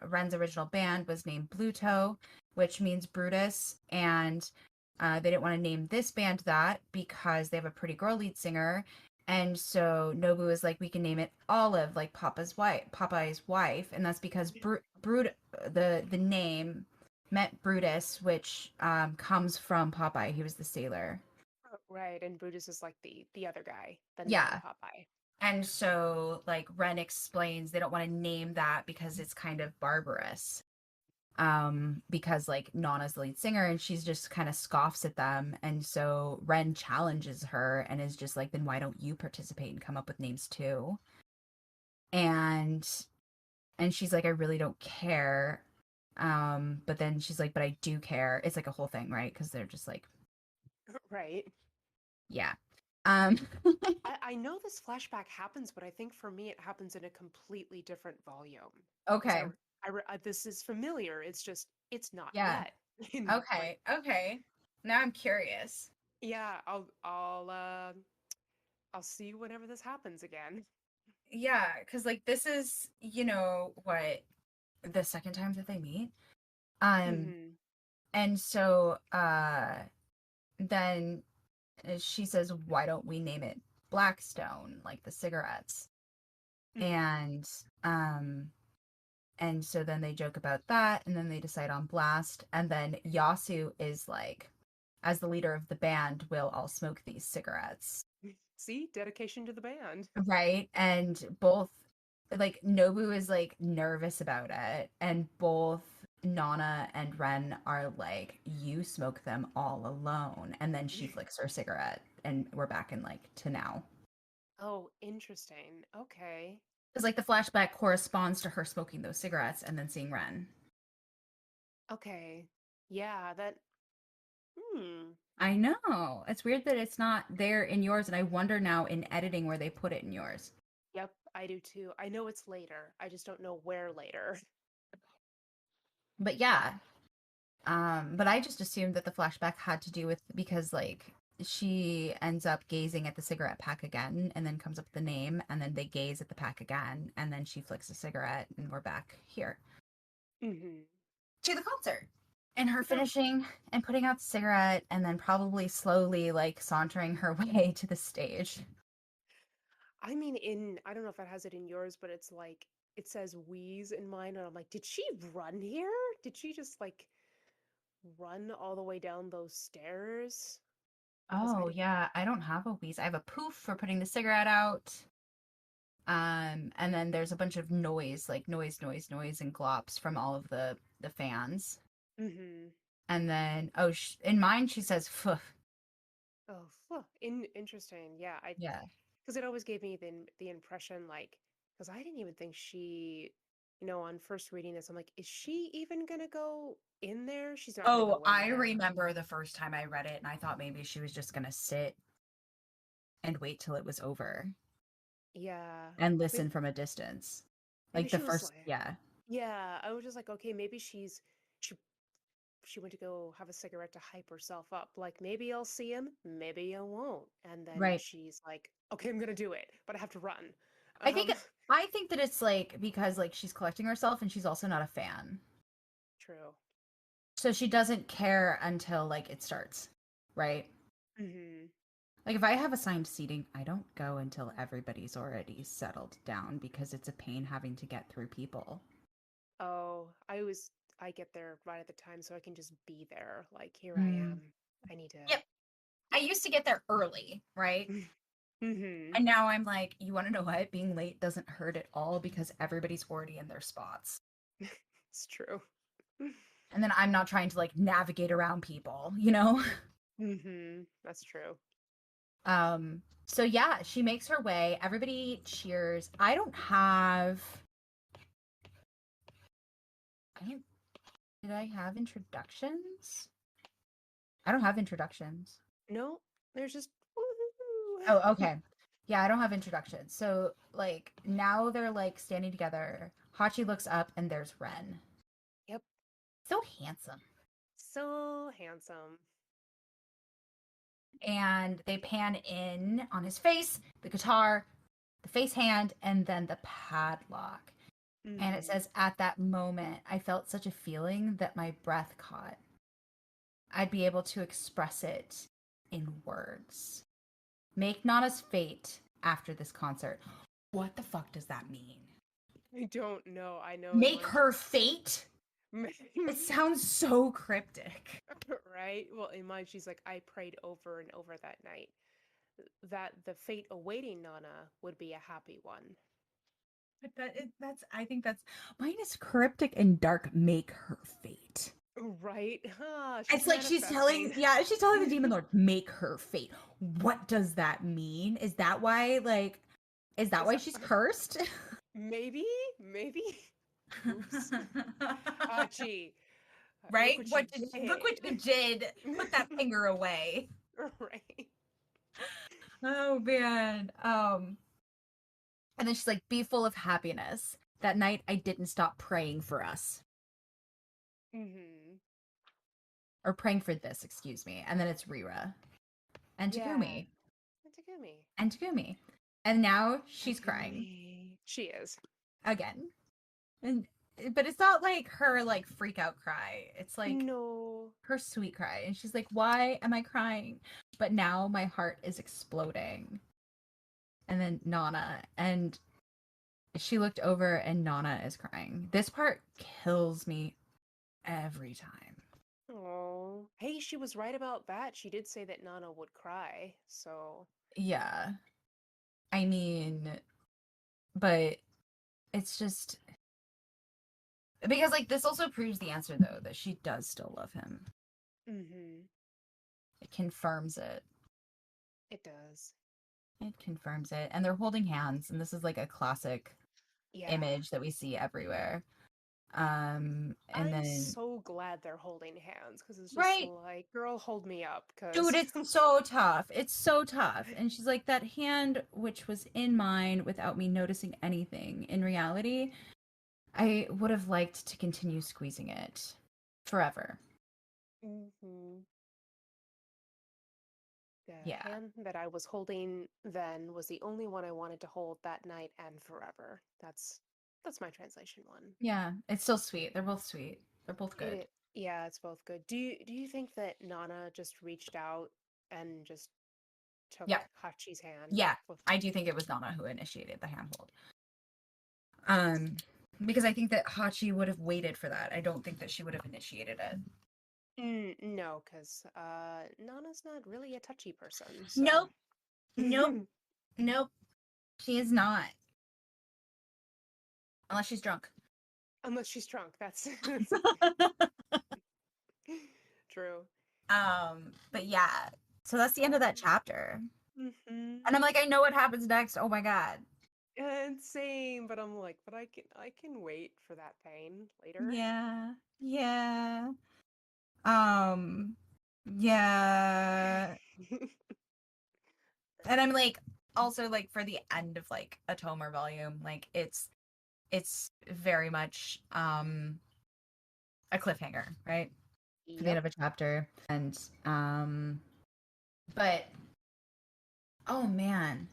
Ren's original band was named Bluto, which means Brutus, and they didn't want to name this band that because they have a pretty girl lead singer. And so Nobu is like, we can name it Olive, like Popeye's wife, and that's because the name meant Brutus, which comes from Popeye. He was the sailor. Right, and Brutus is like the other guy, the Yeah, non-Popeye. and so, like, Ren explains they don't want to name that because it's kind of barbarous. Because like Nana's the lead singer and she's just kind of scoffs at them. And so Ren challenges her and is just like, then why don't you participate and come up with names too? And she's like, I really don't care. But then she's like, but I do care. It's like a whole thing, right? Because they're just like, Right. yeah. Um, I know this flashback happens, but I think for me it happens in a completely different volume. Because okay. this is familiar. It's just it's not Yeah. yet. Like, Okay. Okay. Now I'm curious. yeah, I'll I'll see you whenever this happens again. Yeah, because like this is, what, the second time that they meet. Um, Mm-hmm. and so then she says, why don't we name it Blackstone, like the cigarettes? Mm-hmm. And um and so then they joke about that, and then they decide on Blast, and then Yasu is like, as the leader of the band, we'll all smoke these cigarettes. See, dedication to the band. Right? And both, like, Nobu is like nervous about it, and both Nana and Ren are like, you smoke them all alone. And then she flicks her cigarette, and we're back in like to now. Oh, interesting. Okay. Because like the flashback corresponds to her smoking those cigarettes and then seeing Ren. Okay. Yeah, that. Hmm. I know. It's weird that it's not there in yours, and I wonder now in editing where they put it in yours. Yep, I do too. I know it's later. I just don't know where later. But yeah. But I just assumed that the flashback had to do with, because like she ends up gazing at the cigarette pack again and then comes up with the name, and then they gaze at the pack again, and then she flicks a cigarette, and we're back here Mm-hmm. to the concert. And her Yeah. finishing and putting out the cigarette, and then probably slowly like sauntering her way to the stage. I mean, I don't know if it has it in yours, but it's like, it says wheeze in mine, and I'm like, did she run here? Did she just like run all the way down those stairs? Because I Oh didn't. yeah, I don't have a wheeze. I have a poof for putting the cigarette out. And then there's a bunch of noise, like noise, and glops from all of the fans. Mm-hmm. And then, oh, in mine she says "pho." Oh, interesting. Yeah, I Yeah. because it always gave me the impression like because I didn't even think she, on first reading this, I'm like, is she even gonna go in there? She's not gonna Oh, go in I there. remember the first time I read it, and I thought maybe she was just gonna sit and wait till it was over Yeah, and listen maybe from a distance. maybe Like the she was first, like, yeah. yeah. I was just like, okay, maybe she she went to go have a cigarette to hype herself up. Like maybe I'll see him, maybe I won't. And then Right. she's like, okay, I'm gonna do it, but I have to run. I think Um, I think that it's like because like she's collecting herself and she's also not a fan. true. So she doesn't care until like it starts, right? Hmm. Like if I have assigned seating, I don't go until everybody's already settled down because it's a pain having to get through people. Oh, I get there right at the time so I can just be there. Like here I Mm. am. I need to. Yep. I used to get there early, right? Hmm. And now I'm like, you want to know what? Being late doesn't hurt at all because everybody's already in their spots. It's true. And then I'm not trying to like navigate around people, you know? That's true. So yeah, she makes her way. Everybody cheers. I don't did I have introductions? I don't have introductions. No, there's just woohoo. Oh, okay. Yeah, I don't have introductions. So like now they're like standing together. Hachi looks up and there's Ren. Yep. So handsome. So handsome. And they pan in on his face, the guitar, the face hand, and then the padlock. And it Hmm. says, at that moment, I felt such a feeling that my breath caught. I'd be able to express it in words. Make Nana's fate after this concert. What the fuck does that mean? I don't know. I know in Make mine her fate? she It sounds so cryptic. right? Well, in mine she's like, I prayed over and over that night that the fate awaiting Nana would be a happy one. But that's I think that's mine is cryptic and dark. Make her fate. Right? Ah, she's It's like manifesting. she's telling the demon lord, make her fate. What does that mean? Is that Is why that she's cursed? maybe? Maybe? Oops. Ah, gee. Right? Look Look what what you you did. Put that did. finger away. Right. Oh man. And then she's like, be full of happiness. That night I didn't stop praying for us. Hmm. Or praying for this, excuse me. And then it's Rira and Yeah. Takumi. Takumi. And Takumi. And now she's crying Takumi. She is. again. And but it's not like her like freak out cry. It's like No. her sweet cry. And she's like, "Why am I crying?" But now my heart is exploding. And then Nana, and she looked over and Nana is crying. This part kills me every time. Oh. Hey, she was right about that. She did say that Nana would cry, so. Yeah. I mean, but it's just because like this also proves the answer though that she does still love him. Mm-hmm. It confirms it. It does. It confirms it. And they're holding hands, and this is like a classic Yeah. image that we see everywhere. And I'm then so glad they're holding hands because it's just right, like, girl, hold me up. dude, Because. it's so tough. It's so tough. And she's like, that hand which was in mine without me noticing anything. In reality, I would have liked to continue squeezing it forever. Mm-hmm. The Yeah. hand that I was holding then was the only one I wanted to hold that night and forever. That's my translation one. Yeah. It's still sweet. They're both sweet. They're both good. Yeah, it's both good. Do you think that Nana just reached out and just took Yeah. Hachi's hand? Yeah. I do think it was Nana who initiated the handhold. Because I think that Hachi would have waited for that. I don't think that she would have initiated it. No, because Nana's not really a touchy person, Nope. so. Nope. Nope. She is not. Unless she's drunk. Unless she's drunk, that's true. But yeah. So that's the end of that chapter. Mm-hmm. And I'm like, I know what happens next. Oh my god. And same, but I'm like, but I can wait for that pain later. Yeah. Yeah. Um yeah. And I'm like also like for the end of like a tome or volume, like it's very much a cliffhanger, right? For the end Yep. of a chapter. And but oh man,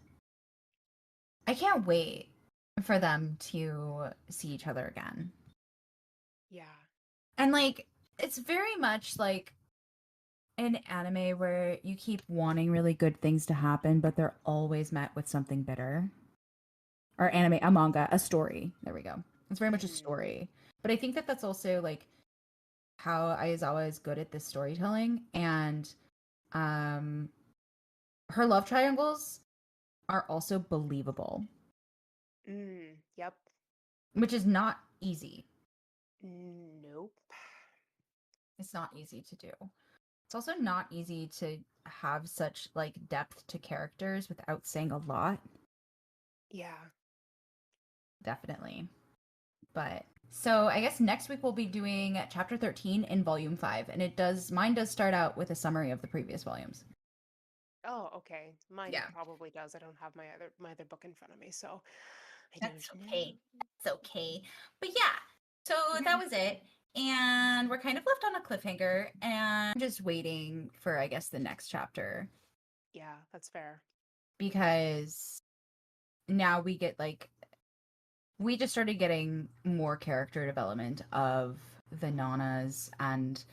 I can't wait for them to see each other again. Yeah. And like it's very much like an anime where you keep wanting really good things to happen, but they're always met with something bitter. Or anime, a manga, a story. There we go. It's very much a Mhm. story. But I think that that's also like how Aizawa is good at this storytelling, and um her love triangles are also believable, Yep. which is not easy. Nope. It's not easy to do. It's also not easy to have such like depth to characters without saying a lot. Yeah. Definitely. But so I guess next week we'll be doing chapter 13 in volume 5, and mine does start out with a summary of the previous volumes. Oh, okay. Mine Yeah. probably does. I don't have my other book in front of me, so I That's don't okay. know. That's okay. But yeah, so that was it. And we're kind of left on a cliffhanger and just waiting for, I guess, the next chapter Yeah, that's fair. because now we just started getting more character development of the Nanas, and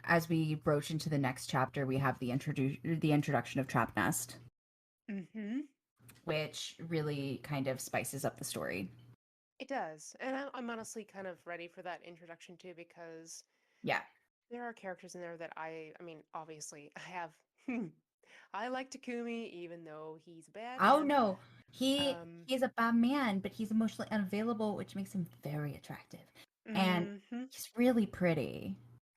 as we broach into the next chapter, we have the introduction of Trap Nest, Mm-hmm. which really kind of spices up the story. It does. And I'm honestly kind of ready for that introduction too because Yeah. there are characters in there that I mean, obviously, I have I like Takumi even though he's a bad Oh man. no, Um, he's a bad man, but he's emotionally unavailable, which makes him very attractive, and mhm. he's really pretty.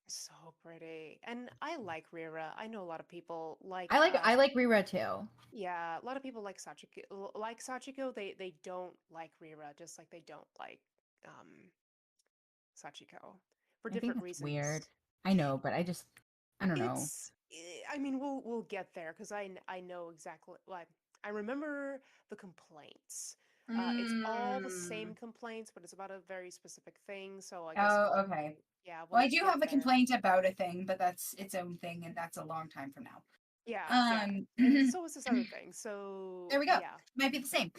So pretty. And I like Rira. I know a lot of people I like Rira too. yeah, a lot of people like Sachiko. They don't like Rira just like they don't like um Sachiko for I think different that's weird. reasons. I know, but I don't know. I mean we'll get there cuz I know exactly like I remember the complaints. It's all the same Mm. complaints, but it's about a very specific thing, so I guess Oh, we'll okay. yeah, Well, I we'll do get have a there. complaint about a thing, but that's its own thing, and that's a long time from now. Yeah. And so is this other thing. So There we go. yeah. Might be the same.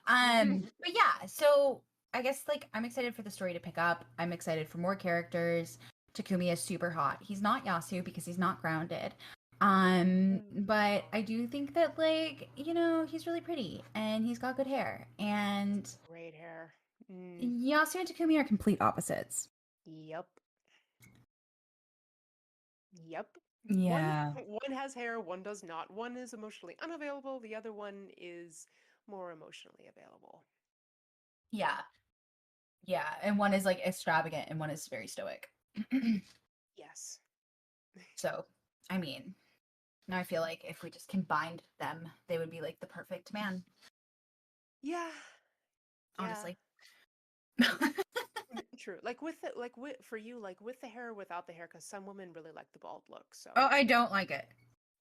But yeah, so I guess like I'm excited for the story to pick up. I'm excited for more characters. Takumi is super hot. He's not Yasu because he's not grounded. But I do think that like, he's really pretty and he's got good hair. And Great hair. Yasu and Takumi are complete opposites. Yep. Yep. One Yeah. one has hair, one does not. One is emotionally unavailable, the other one is more emotionally available. Yeah. Yeah. And one is like extravagant and one is very stoic. Yes. So, I mean, now I feel like if we just combined them, they would be like the perfect man, Yeah. Yeah. honestly. True. Like with for you, like with the hair or without the hair, because some women really like the bald look. So. Oh, I don't like it.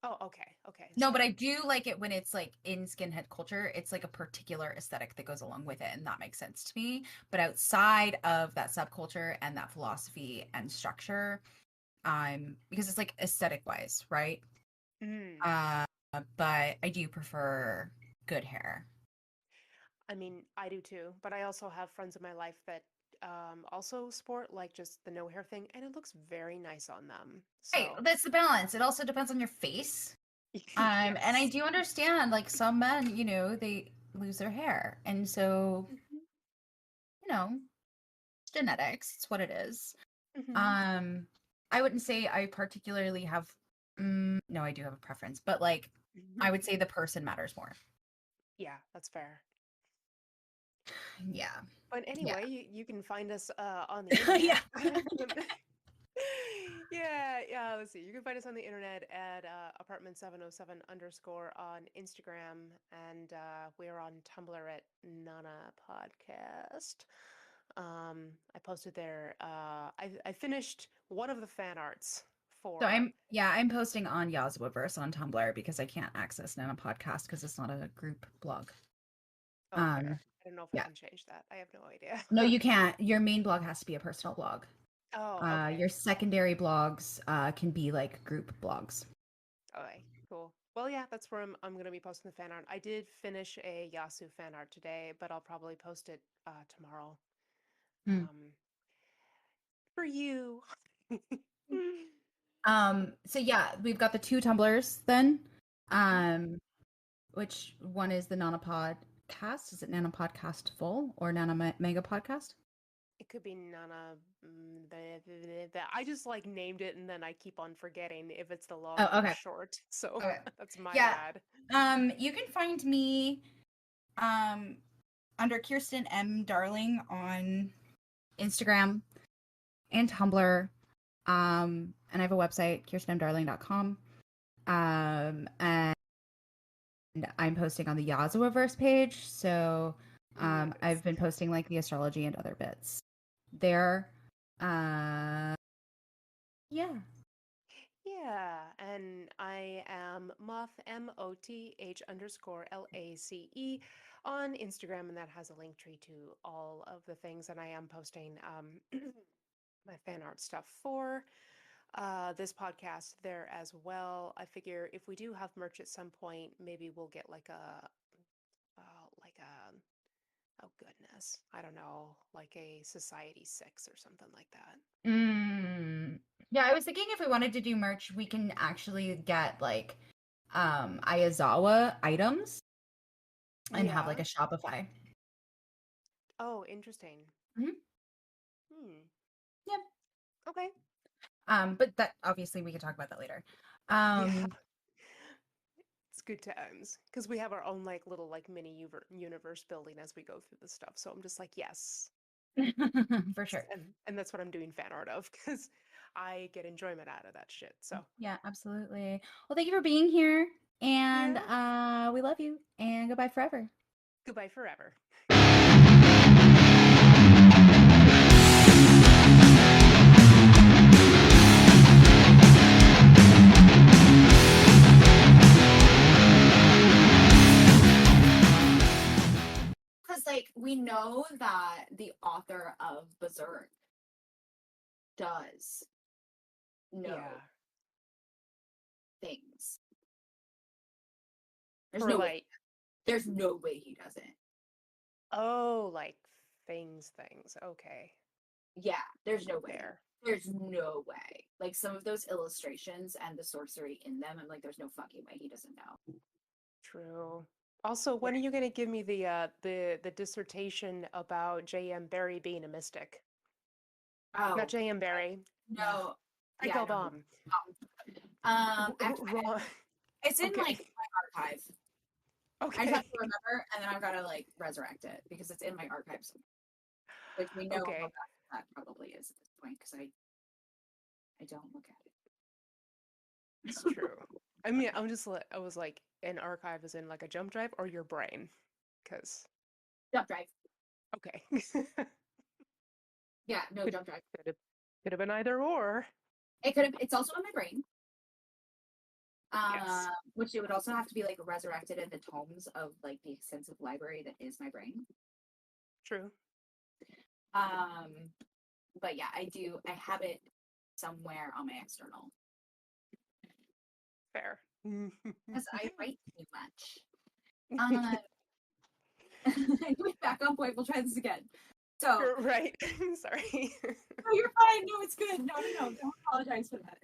Oh, okay. Okay. No, So. but I do like it when it's like in skinhead culture. It's like a particular aesthetic that goes along with it, and that makes sense to me. But outside of that subculture and that philosophy and structure, because it's like aesthetic wise, right? Mm. Uh, but I do prefer good hair. I mean, I do too, but I also have friends in my life that also sport like just the no hair thing, and it looks very nice on them. Right, So, that's the balance. It also depends on your face. And I yes. do understand, like some men, they lose their hair, and so Mhm. you know, it's genetics. It's what it is. Mhm. Um, I wouldn't say I particularly have. No, I do have a preference, but like, I Mhm. would say the person matters more. Yeah, that's fair. Yeah, But yeah, anyway, you can find us on the internet. yeah. Yeah. Let's see. You can find us on the internet at apartment707 underscore on Instagram, and we are on Tumblr at Nana Podcast. I posted there. I finished one of the fan arts So for. I'm posting on Yazwaverse on Tumblr because I can't access Nana Podcast because it's not a group blog. Oh, Um, fair. I don't know if I yeah. can change that. I have no idea. No, you can't. Your main blog has to be a personal blog. Oh, okay. Your secondary blogs can be like group blogs. Okay, cool. Well, yeah, that's where I'm gonna be posting the fan art. I did finish a Yasu fan art today, but I'll probably post it tomorrow. Hmm. For you. So yeah, we've got the two tumblers then. Mhm. Um, which one is the Nana Podcast? Is it Nana Podcast Full or Nana Mega Podcast? It could be Nana. I just like named it and then I keep on forgetting if it's the long Oh, or the okay. short. So Okay. that's my Yeah. bad. You can find me um under Kirsten M. Darling on Instagram and Tumblr. And I have a website, kirstenmdarling.com. And I'm posting on the Yazawaverse page. So Nice. I've been posting like the astrology and other bits there. Uh, yeah. Yeah, and I am Moth underscore LACE on Instagram, and that has a link tree to all of the things. And I am posting my fan art stuff for this podcast there as well. I figure if we do have merch at some point, maybe we'll get like a, oh goodness, I don't know, like a Society 6 or something like that. Mm. Yeah, I was thinking if we wanted to do merch, we can actually get like Ayazawa items and have like Yeah. a Shopify. Oh, interesting. Mhm. Hmm. Yeah. Okay. But that obviously we could talk about that later. Yeah. Um, It's good times because we have our own like little like mini universe building as we go through the stuff. So I'm just like, yes, for sure. and that's what I'm doing fan art of because I get enjoyment out of that shit. So Yeah, absolutely. Well, thank you for being here. And yeah, we love you. And goodbye forever. goodbye forever. Because, like, we know that the author of Berserk does know Yeah. things. There's Or no way. like, There's no way he doesn't. oh, like things. Okay, Yeah, there's no way. there. There's no way. Like some of those illustrations and the sorcery in them, I'm like, there's no fucking way he doesn't know. True. Also, when are you going to give me the dissertation about J.M. Barrie being a mystic? Oh Not J.M. Barrie. no, Frank yeah, L. no. Baum. Actually, Wrong. it's in Okay. like my archive. I just Okay. have to remember, and then I've got to like resurrect it because it's in my archives, which we know how Okay. bad that probably is at this point because I don't look at it. It's true. I mean, I was like, an archive is in like a jump drive or your brain, because Jump drive. okay. Yeah, no could jump drive. could have been either or. It could have. It's also in my brain. Yes. Which it would also have to be like resurrected in the tomes of like the extensive library that is my brain. True. But yeah, I have it somewhere on my external Fair. because I write too much. Anyway, back on point. We'll try this again. So You're right. Sorry. no, you're fine. No, it's good. No. Don't apologize for that.